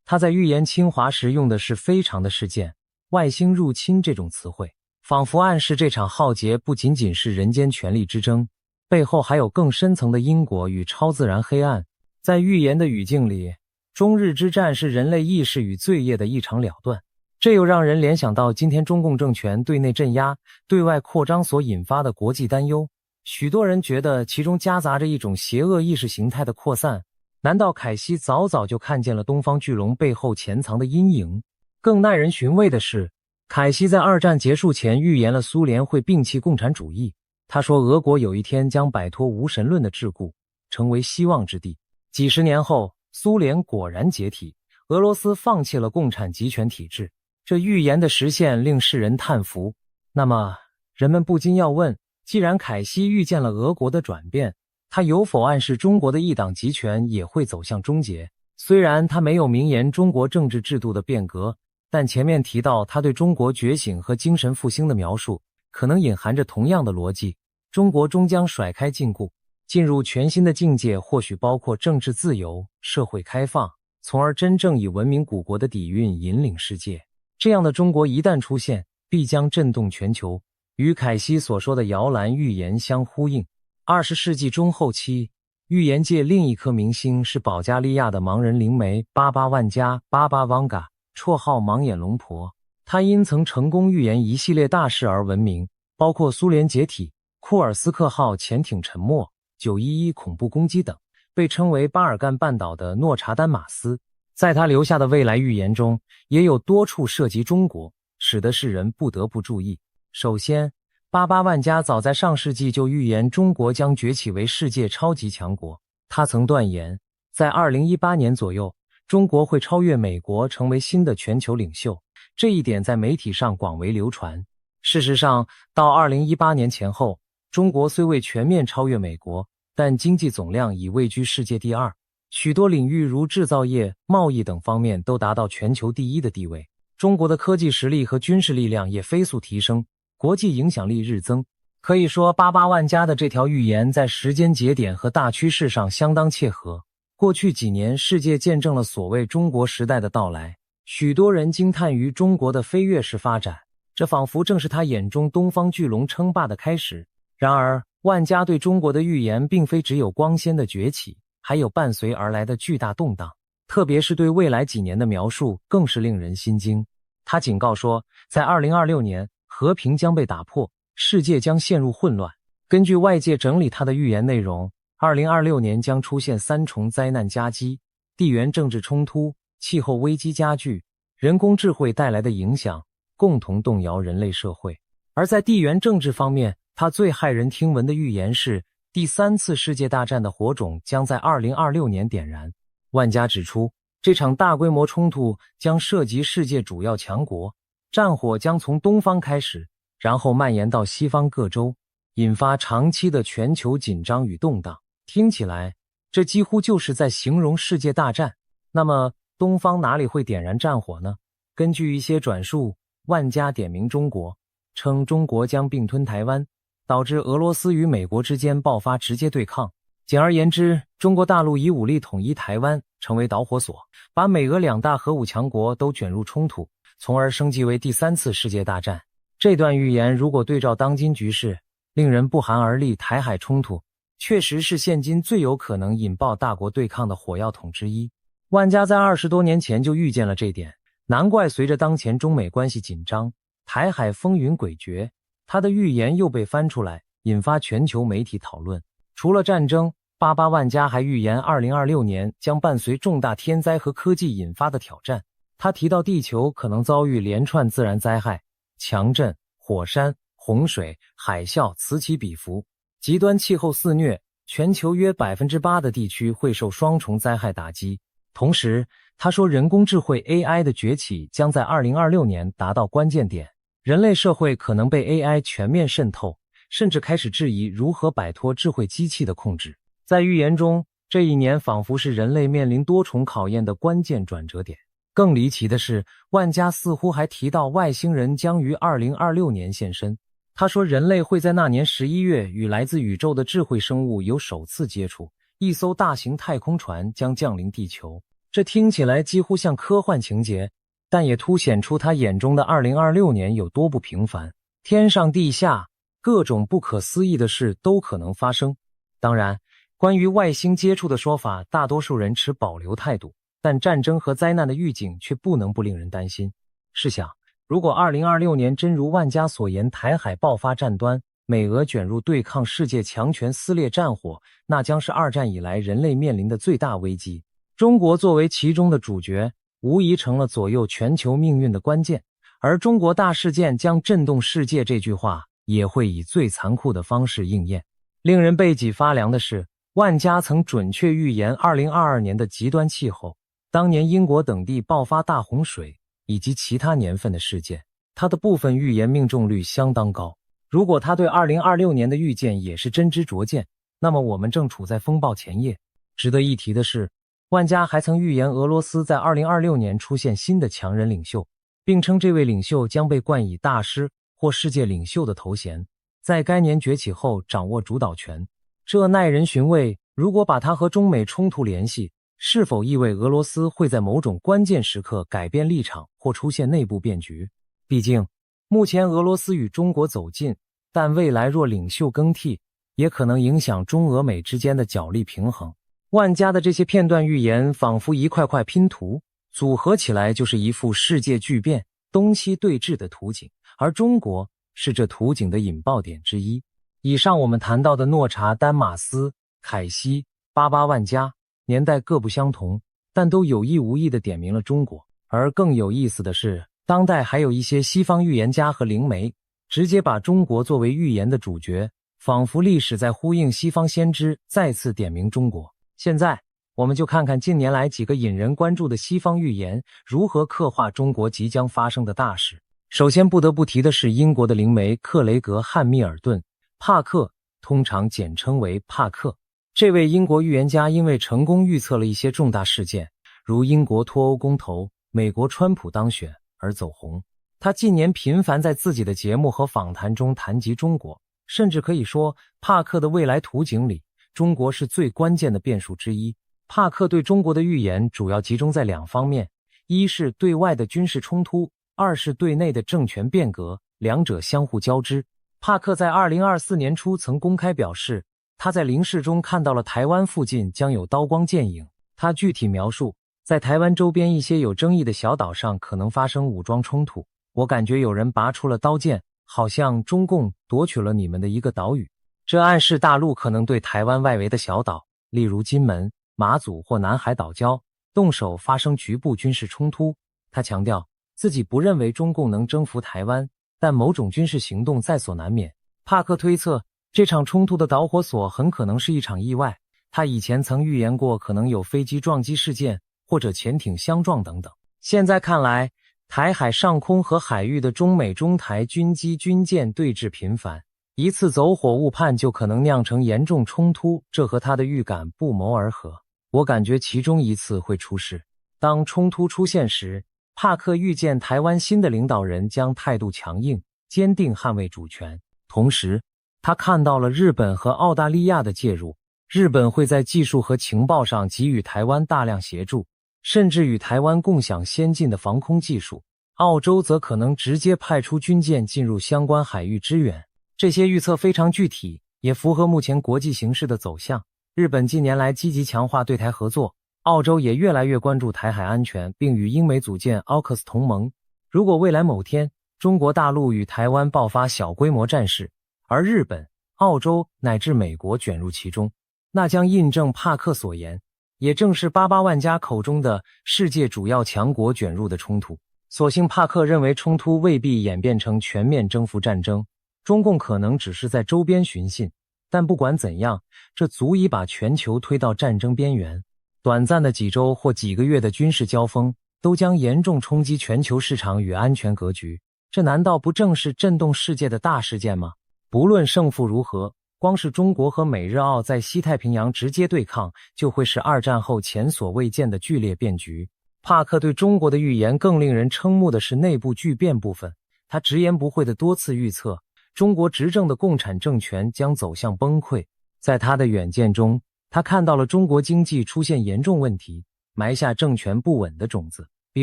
他在预言侵华时用的是非常的事件，外星入侵这种词汇，仿佛暗示这场浩劫不仅仅是人间权力之争，背后还有更深层的因果与超自然黑暗。在预言的语境里，中日之战是人类意识与罪业的一场了断，这又让人联想到今天中共政权对内镇压、对外扩张所引发的国际担忧。许多人觉得其中夹杂着一种邪恶意识形态的扩散。难道凯西早早就看见了东方巨龙背后潜藏的阴影？更耐人寻味的是，凯西在二战结束前预言了苏联会摒弃共产主义。他说俄国有一天将摆脱无神论的桎梏，成为希望之地。几十年后，苏联果然解体，俄罗斯放弃了共产集权体制。这预言的实现令世人叹服。那么，人们不禁要问，既然凯西预见了俄国的转变，他有否暗示中国的一党集权也会走向终结？虽然他没有明言中国政治制度的变革，但前面提到他对中国觉醒和精神复兴的描述，可能隐含着同样的逻辑。中国终将甩开禁锢，进入全新的境界，或许包括政治自由、社会开放，从而真正以文明古国的底蕴引领世界。这样的中国一旦出现，必将震动全球，与凯西所说的摇篮预言相呼应。20世纪中后期，预言界另一颗明星是保加利亚的盲人灵媒巴巴万加巴巴旺嘎，绰号盲眼龙婆。他因曾成功预言一系列大事而闻名，包括苏联解体、库尔斯克号潜艇沉没、911恐怖攻击等，被称为巴尔干半岛的诺查丹马斯。在他留下的未来预言中，也有多处涉及中国，使得世人不得不注意。首先，巴巴万加早在上世纪就预言中国将崛起为世界超级强国。他曾断言，在2018年左右，中国会超越美国成为新的全球领袖，这一点在媒体上广为流传。事实上，到2018年前后，中国虽未全面超越美国，但经济总量已位居世界第2。许多领域如制造业、贸易等方面都达到全球第一的地位。中国的科技实力和军事力量也飞速提升，国际影响力日增。可以说88万加的这条预言在时间节点和大趋势上相当切合。过去几年，世界见证了所谓中国时代的到来，许多人惊叹于中国的飞跃式发展，这仿佛正是他眼中东方巨龙称霸的开始。然而，万家对中国的预言并非只有光鲜的崛起，还有伴随而来的巨大动荡，特别是对未来几年的描述更是令人心惊。他警告说，在2026年，和平将被打破，世界将陷入混乱。根据外界整理他的预言内容，2026年将出现3重灾难夹击，地缘政治冲突、气候危机加剧，人工智慧带来的影响共同动摇人类社会。而在地缘政治方面，他最骇人听闻的预言是，第3次世界大战的火种将在2026年点燃。万家指出，这场大规模冲突将涉及世界主要强国，战火将从东方开始，然后蔓延到西方各州，引发长期的全球紧张与动荡。听起来，这几乎就是在形容世界大战。那么，东方哪里会点燃战火呢？根据一些转述，万家点名中国，称中国将并吞台湾，导致俄罗斯与美国之间爆发直接对抗。简而言之，中国大陆以武力统一台湾，成为导火索，把美俄2大核武强国都卷入冲突，从而升级为第3次世界大战。这段预言如果对照当今局势，令人不寒而栗。台海冲突确实是现今最有可能引爆大国对抗的火药桶之一。万家在20多年前就预见了这点，难怪随着当前中美关系紧张，台海风云诡谲，他的预言又被翻出来，引发全球媒体讨论。除了战争，88万家还预言2026年将伴随重大天灾和科技引发的挑战。他提到地球可能遭遇连串自然灾害，强震、火山、洪水、海啸此起彼伏，极端气候肆虐，全球约 8% 的地区会受双重灾害打击。同时，他说人工智慧 AI 的崛起将在2026年达到关键点，人类社会可能被 AI 全面渗透，甚至开始质疑如何摆脱智慧机器的控制。在预言中，这一年仿佛是人类面临多重考验的关键转折点。更离奇的是，万家似乎还提到外星人将于2026年现身。他说人类会在那年11月与来自宇宙的智慧生物有首次接触，一艘大型太空船将降临地球。这听起来几乎像科幻情节，但也凸显出他眼中的2026年有多不平凡。天上地下，各种不可思议的事都可能发生。当然，关于外星接触的说法，大多数人持保留态度，但战争和灾难的预警却不能不令人担心。试想，如果2026年真如万家所言，台海爆发战端，美俄卷入对抗世界强权撕裂战火，那将是2战以来人类面临的最大危机。中国作为其中的主角，无疑成了左右全球命运的关键，而中国大事件将震动世界这句话也会以最残酷的方式应验。令人背脊发凉的是，万家曾准确预言2022年的极端气候，当年英国等地爆发大洪水以及其他年份的事件，他的部分预言命中率相当高。如果他对2026年的预见也是真知灼见，那么我们正处在风暴前夜。值得一提的是，万家还曾预言俄罗斯在2026年出现新的强人领袖，并称这位领袖将被冠以大师或世界领袖的头衔，在该年崛起后掌握主导权。这耐人寻味，如果把它和中美冲突联系，是否意味俄罗斯会在某种关键时刻改变立场或出现内部变局？毕竟，目前俄罗斯与中国走近，但未来若领袖更替，也可能影响中俄美之间的角力平衡。万家的这些片段预言仿佛一块块拼图，组合起来就是一幅世界巨变、东西对峙的图景，而中国是这图景的引爆点之一。以上我们谈到的诺查、丹马斯、凯西、88万家，年代各不相同，但都有意无意地点明了中国。而更有意思的是，当代还有一些西方预言家和灵媒，直接把中国作为预言的主角，仿佛历史在呼应西方先知再次点名中国。现在，我们就看看近年来几个引人关注的西方预言如何刻画中国即将发生的大事。首先不得不提的是英国的灵媒克雷格·汉密尔顿，帕克，通常简称为帕克。这位英国预言家因为成功预测了一些重大事件，如英国脱欧公投、美国川普当选而走红。他近年频繁在自己的节目和访谈中谈及中国，甚至可以说，帕克的未来图景里，中国是最关键的变数之一。帕克对中国的预言主要集中在2方面，一是对外的军事冲突，二是对内的政权变革，两者相互交织。帕克在2024年初曾公开表示，他在灵视中看到了台湾附近将有刀光剑影。他具体描述，在台湾周边一些有争议的小岛上可能发生武装冲突，我感觉有人拔出了刀剑，好像中共夺取了你们的一个岛屿。这暗示大陆可能对台湾外围的小岛，例如金门、马祖或南海岛礁，动手发生局部军事冲突。他强调，自己不认为中共能征服台湾，但某种军事行动在所难免。帕克推测，这场冲突的导火索很可能是一场意外。他以前曾预言过可能有飞机撞击事件，或者潜艇相撞等等。现在看来，台海上空和海域的中美中台军机军舰对峙频繁，一次走火误判就可能酿成严重冲突，这和他的预感不谋而合。我感觉其中一次会出事。当冲突出现时，帕克预见台湾新的领导人将态度强硬，坚定捍卫主权。同时，他看到了日本和澳大利亚的介入，日本会在技术和情报上给予台湾大量协助，甚至与台湾共享先进的防空技术。澳洲则可能直接派出军舰进入相关海域支援。这些预测非常具体，也符合目前国际形势的走向。日本近年来积极强化对台合作，澳洲也越来越关注台海安全，并与英美组建 AUKUS 同盟。如果未来某天，中国大陆与台湾爆发小规模战事，而日本、澳洲乃至美国卷入其中，那将印证帕克所言，也正是88万家口中的世界主要强国卷入的冲突。所幸帕克认为冲突未必演变成全面征服战争，中共可能只是在周边寻衅，但不管怎样，这足以把全球推到战争边缘。短暂的几周或几个月的军事交锋，都将严重冲击全球市场与安全格局。这难道不正是震动世界的大事件吗？不论胜负如何，光是中国和美日澳在西太平洋直接对抗，就会是2战后前所未见的剧烈变局。帕克对中国的预言更令人瞠目的是内部巨变部分。他直言不讳地多次预测，中国执政的共产政权将走向崩溃。在他的远见中，他看到了中国经济出现严重问题，埋下政权不稳的种子。比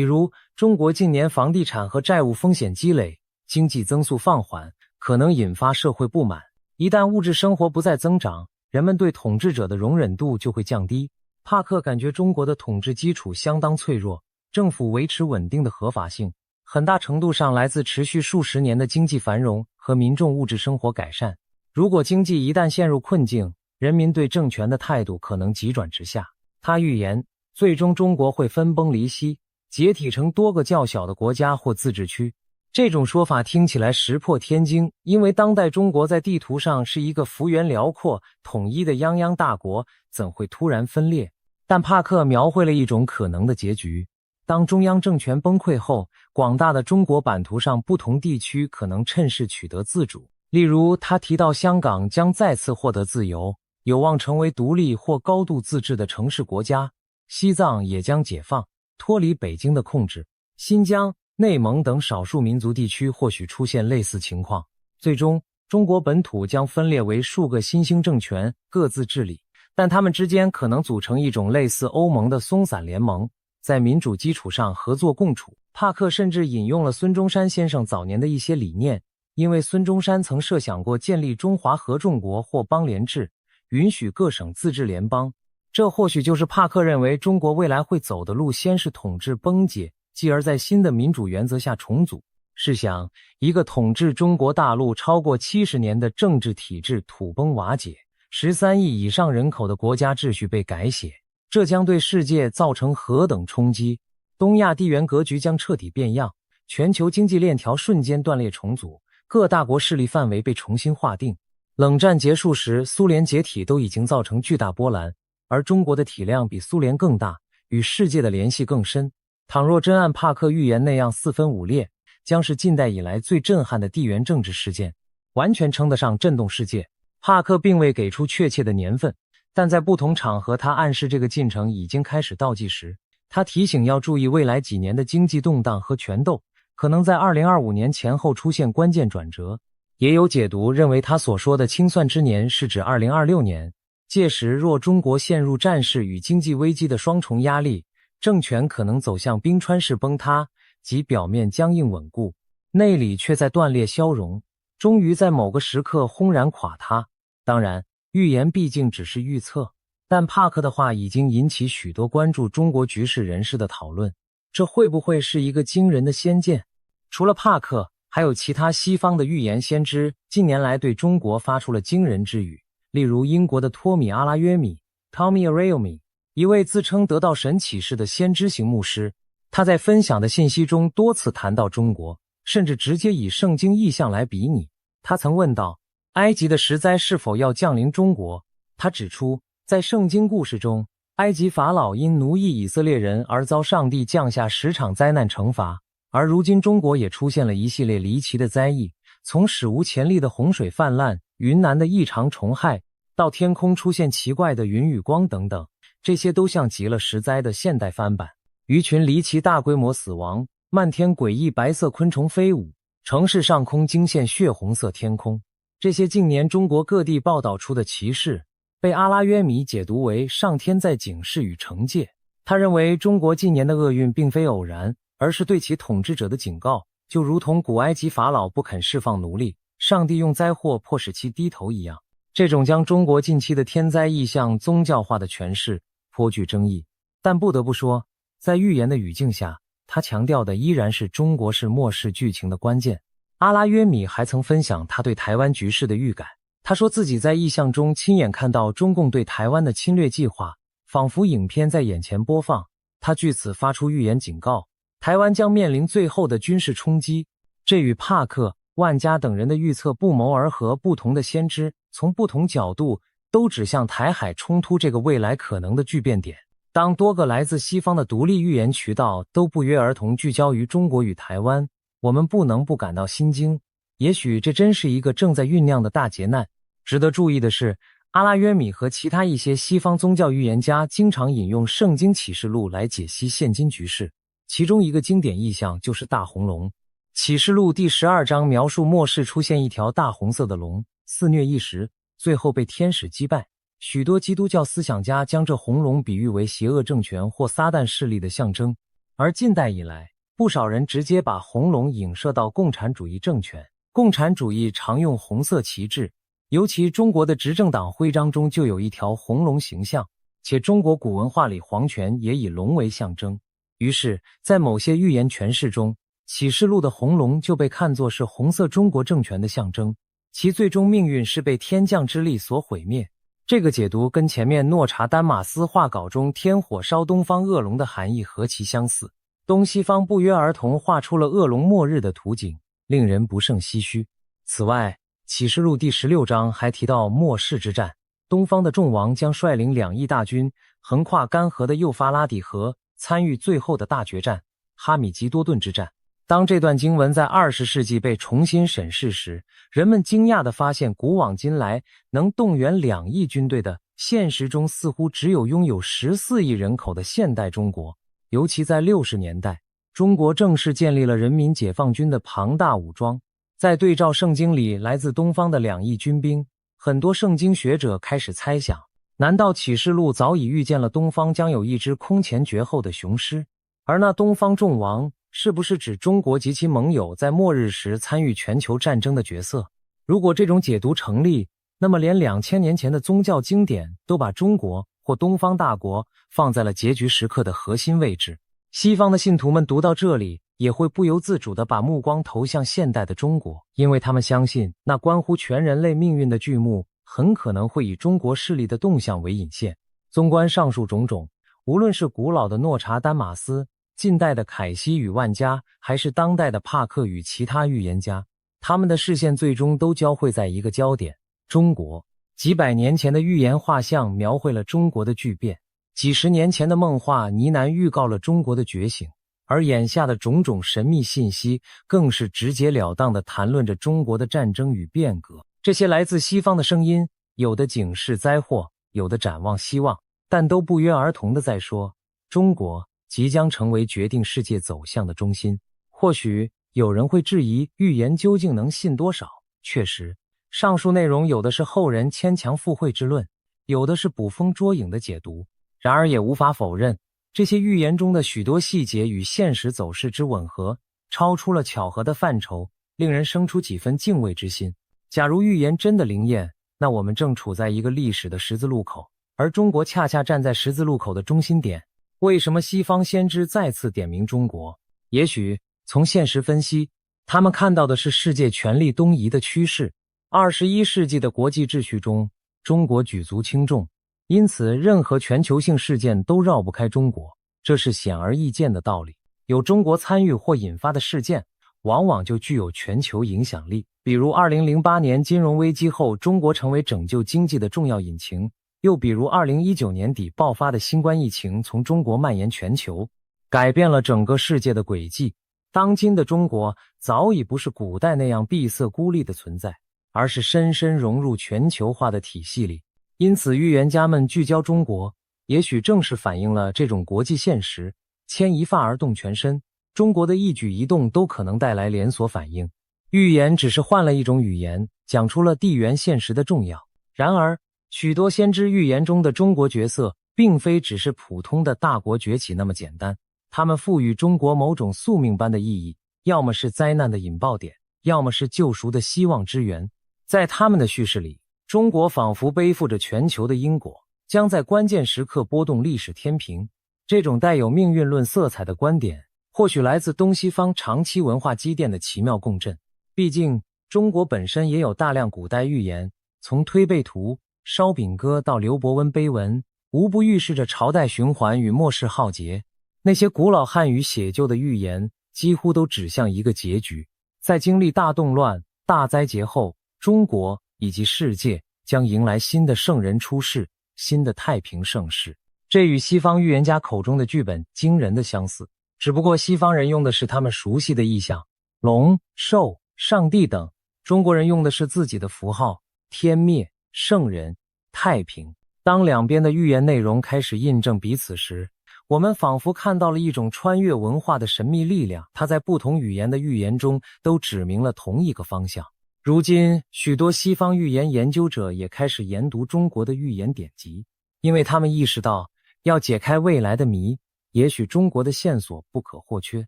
如，中国近年房地产和债务风险积累，经济增速放缓，可能引发社会不满。一旦物质生活不再增长，人们对统治者的容忍度就会降低。帕克感觉中国的统治基础相当脆弱，政府维持稳定的合法性，很大程度上来自持续数十年的经济繁荣和民众物质生活改善。如果经济一旦陷入困境，人民对政权的态度可能急转直下。他预言，最终中国会分崩离析，解体成多个较小的国家或自治区。这种说法听起来石破天惊，因为当代中国在地图上是一个幅员辽阔、统一的泱泱大国，怎会突然分裂？但帕克描绘了一种可能的结局。当中央政权崩溃后，广大的中国版图上不同地区可能趁势取得自主。例如，他提到香港将再次获得自由，有望成为独立或高度自治的城市国家；西藏也将解放，脱离北京的控制；新疆、内蒙等少数民族地区或许出现类似情况。最终，中国本土将分裂为数个新兴政权，各自治理，但他们之间可能组成一种类似欧盟的松散联盟，在民主基础上合作共处。帕克甚至引用了孙中山先生早年的一些理念，因为孙中山曾设想过建立中华合众国或邦联制，允许各省自治联邦。这或许就是帕克认为中国未来会走的路，先是统治崩解，继而在新的民主原则下重组。试想，一个统治中国大陆超过70年的政治体制土崩瓦解，13亿以上人口的国家秩序被改写，这将对世界造成何等冲击？东亚地缘格局将彻底变样，全球经济链条瞬间断裂重组，各大国势力范围被重新划定。冷战结束时，苏联解体都已经造成巨大波澜，而中国的体量比苏联更大，与世界的联系更深。倘若真按帕克预言那样四分五裂，将是近代以来最震撼的地缘政治事件，完全称得上震动世界。帕克并未给出确切的年份，但在不同场合他暗示这个进程已经开始倒计时。他提醒要注意未来几年的经济动荡和权斗，可能在2025年前后出现关键转折。也有解读认为他所说的清算之年是指2026年，届时若中国陷入战事与经济危机的双重压力，政权可能走向冰川式崩塌，即表面僵硬稳固，内里却在断裂消融，终于在某个时刻轰然垮塌。当然，预言毕竟只是预测，但帕克的话已经引起许多关注中国局势人士的讨论，这会不会是一个惊人的先见？除了帕克，还有其他西方的预言先知近年来对中国发出了惊人之语，例如英国的托米·阿拉约米 Tommy Arayomi， 一位自称得到神启示的先知型牧师，他在分享的信息中多次谈到中国，甚至直接以圣经意象来比拟。他曾问道，埃及的十灾是否要降临中国？他指出，在圣经故事中，埃及法老因奴役以色列人而遭上帝降下10场灾难惩罚，而如今中国也出现了一系列离奇的灾异，从史无前例的洪水泛滥、云南的异常虫害，到天空出现奇怪的云与光等等，这些都像极了十灾的现代翻版。鱼群离奇大规模死亡，漫天诡异白色昆虫飞舞，城市上空惊现血红色天空，这些近年中国各地报道出的奇事，被阿拉约米解读为上天在警示与惩戒。他认为中国近年的厄运并非偶然，而是对其统治者的警告，就如同古埃及法老不肯释放奴隶，上帝用灾祸迫使其低头一样。这种将中国近期的天灾异象宗教化的诠释颇具争议，但不得不说，在预言的语境下，他强调的依然是中国是末世剧情的关键。阿拉约米还曾分享他对台湾局势的预感，他说自己在异象中亲眼看到中共对台湾的侵略计划，仿佛影片在眼前播放。他据此发出预言警告，台湾将面临最后的军事冲击。这与帕克、万家等人的预测不谋而合，不同的先知从不同角度都指向台海冲突这个未来可能的巨变点。当多个来自西方的独立预言渠道都不约而同聚焦于中国与台湾，我们不能不感到心惊。也许这真是一个正在酝酿的大劫难。值得注意的是，阿拉约米和其他一些西方宗教预言家经常引用圣经启示录来解析现今局势，其中一个经典意象就是大红龙。启示录第12章描述末世出现一条大红色的龙，肆虐一时，最后被天使击败。许多基督教思想家将这红龙比喻为邪恶政权或撒旦势力的象征，而近代以来，不少人直接把红龙影射到共产主义政权。共产主义常用红色旗帜，尤其中国的执政党徽章中就有一条红龙形象，且中国古文化里皇权也以龙为象征。于是，在某些预言诠释中，启示录的红龙就被看作是红色中国政权的象征，其最终命运是被天降之力所毁灭。这个解读跟前面诺查丹马斯画稿中天火烧东方恶龙的含义何其相似，东西方不约而同画出了恶龙末日的图景，令人不胜唏嘘。此外，启示录第16章还提到末世之战，东方的众王将率领2亿大军横跨干涸的幼发拉底河，参与最后的大决战——哈米吉多顿之战。当这段经文在20世纪被重新审视时，人们惊讶地发现，古往今来能动员2亿军队的，现实中似乎只有拥有14亿人口的现代中国。尤其在60年代，中国正式建立了人民解放军的庞大武装。在对照圣经里来自东方的2亿军兵，很多圣经学者开始猜想，难道启示录早已预见了东方将有一只空前绝后的雄狮？而那东方众王是不是指中国及其盟友在末日时参与全球战争的角色？如果这种解读成立，那么连2000年前的宗教经典都把中国或东方大国放在了结局时刻的核心位置。西方的信徒们读到这里，也会不由自主地把目光投向现代的中国，因为他们相信那关乎全人类命运的剧目很可能会以中国势力的动向为引线。纵观上述种种，无论是古老的诺查丹马斯、近代的凯西与万家，还是当代的帕克与其他预言家，他们的视线最终都交汇在一个焦点：中国。几百年前的预言画像描绘了中国的巨变，几十年前的梦话呢喃预告了中国的觉醒，而眼下的种种神秘信息更是直截了当地谈论着中国的战争与变革。这些来自西方的声音，有的警示灾祸，有的展望希望，但都不约而同的在说，中国即将成为决定世界走向的中心。或许有人会质疑预言究竟能信多少？确实，上述内容有的是后人牵强附会之论，有的是捕风捉影的解读。然而也无法否认，这些预言中的许多细节与现实走势之吻合，超出了巧合的范畴，令人生出几分敬畏之心。假如预言真的灵验，那我们正处在一个历史的十字路口，而中国恰恰站在十字路口的中心点。为什么西方先知再次点名中国？也许从现实分析，他们看到的是世界权力东移的趋势。21世纪的国际秩序中，中国举足轻重，因此任何全球性事件都绕不开中国，这是显而易见的道理。有中国参与或引发的事件，往往就具有全球影响力。比如2008年金融危机后，中国成为拯救经济的重要引擎；又比如2019年底爆发的新冠疫情从中国蔓延全球，改变了整个世界的轨迹。当今的中国早已不是古代那样闭塞孤立的存在，而是深深融入全球化的体系里。因此预言家们聚焦中国，也许正是反映了这种国际现实，牵一发而动全身，中国的一举一动都可能带来连锁反应。预言只是换了一种语言，讲出了地缘现实的重要。然而，许多先知预言中的中国角色，并非只是普通的大国崛起那么简单，他们赋予中国某种宿命般的意义，要么是灾难的引爆点，要么是救赎的希望之源。在他们的叙事里，中国仿佛背负着全球的因果，将在关键时刻拨动历史天平。这种带有命运论色彩的观点，或许来自东西方长期文化积淀的奇妙共振。毕竟，中国本身也有大量古代寓言，从推背图、烧饼歌到刘伯温碑文，无不预示着朝代循环与末世浩劫。那些古老汉语写就的预言，几乎都指向一个结局。在经历大动乱、大灾劫后，中国以及世界将迎来新的圣人出世，新的太平盛世。这与西方预言家口中的剧本惊人的相似，只不过西方人用的是他们熟悉的意象，龙、兽、上帝等，中国人用的是自己的符号，天灭、圣人、太平。当两边的预言内容开始印证彼此时，我们仿佛看到了一种穿越文化的神秘力量，它在不同语言的预言中都指明了同一个方向。如今，许多西方预言研究者也开始研读中国的预言典籍，因为他们意识到，要解开未来的谜，也许中国的线索不可或缺。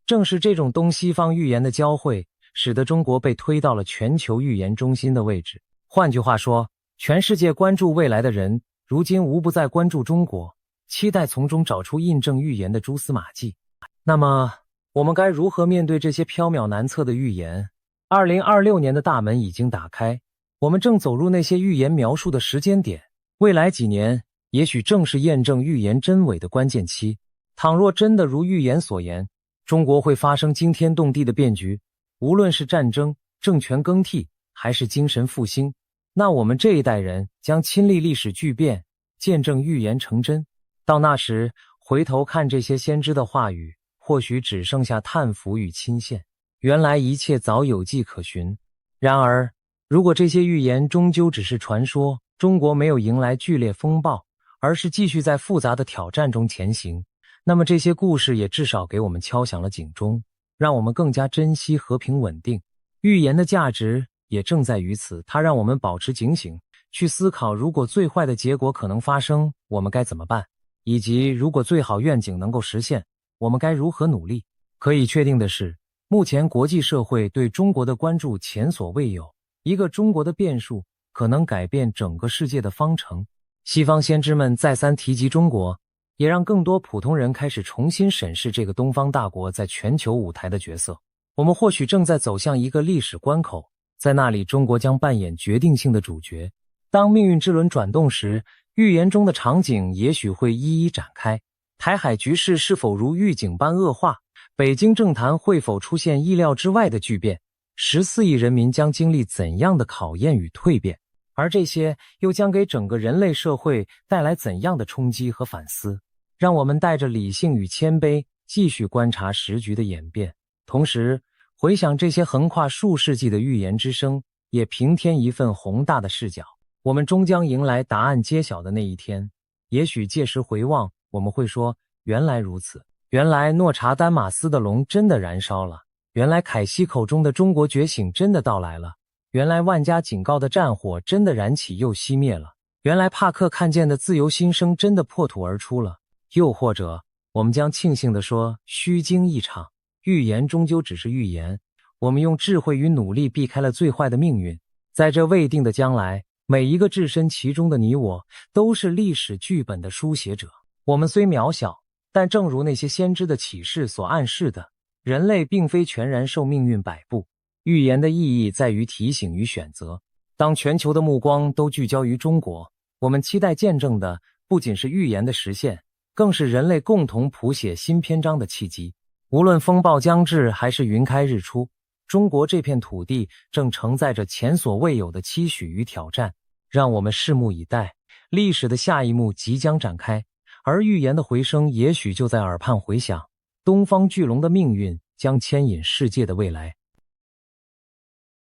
正是这种东西方预言的交汇，使得中国被推到了全球预言中心的位置。换句话说，全世界关注未来的人，如今无不在关注中国，期待从中找出印证预言的蛛丝马迹。那么，我们该如何面对这些缥缈难测的预言？2026年的大门已经打开，我们正走入那些预言描述的时间点。未来几年，也许正是验证预言真伪的关键期。倘若真的如预言所言，中国会发生惊天动地的变局，无论是战争、政权更替，还是精神复兴，那我们这一代人将亲历历史巨变，见证预言成真。到那时，回头看这些先知的话语，或许只剩下叹服与钦羡。原来一切早有迹可循。然而，如果这些预言终究只是传说，中国没有迎来剧烈风暴，而是继续在复杂的挑战中前行，那么这些故事也至少给我们敲响了警钟，让我们更加珍惜和平稳定。预言的价值也正在于此，它让我们保持警醒，去思考如果最坏的结果可能发生，我们该怎么办，以及如果最好愿景能够实现，我们该如何努力。可以确定的是，目前国际社会对中国的关注前所未有，一个中国的变数可能改变整个世界的方程。西方先知们再三提及中国，也让更多普通人开始重新审视这个东方大国在全球舞台的角色。我们或许正在走向一个历史关口，在那里中国将扮演决定性的主角。当命运之轮转动时，预言中的场景也许会一一展开。台海局势是否如预警般恶化？北京政坛会否出现意料之外的巨变？14亿人民将经历怎样的考验与蜕变？而这些又将给整个人类社会带来怎样的冲击和反思？让我们带着理性与谦卑，继续观察时局的演变，同时回想这些横跨数世纪的预言之声，也平添一份宏大的视角。我们终将迎来答案揭晓的那一天。也许届时回望，我们会说，原来如此，原来诺查丹马斯的龙真的燃烧了，原来凯西口中的中国觉醒真的到来了，原来万家警告的战火真的燃起又熄灭了，原来帕克看见的自由新生真的破土而出了。又或者我们将庆幸地说，虚惊一场，预言终究只是预言，我们用智慧与努力避开了最坏的命运。在这未定的将来，每一个置身其中的你我都是历史剧本的书写者。我们虽渺小，但正如那些先知的启示所暗示的，人类并非全然受命运摆布。预言的意义在于提醒与选择。当全球的目光都聚焦于中国，我们期待见证的不仅是预言的实现，更是人类共同谱写新篇章的契机。无论风暴将至还是云开日出，中国这片土地正承载着前所未有的期许与挑战。让我们拭目以待，历史的下一幕即将展开，而预言的回声也许就在耳畔回响。东方巨龙的命运将牵引世界的未来。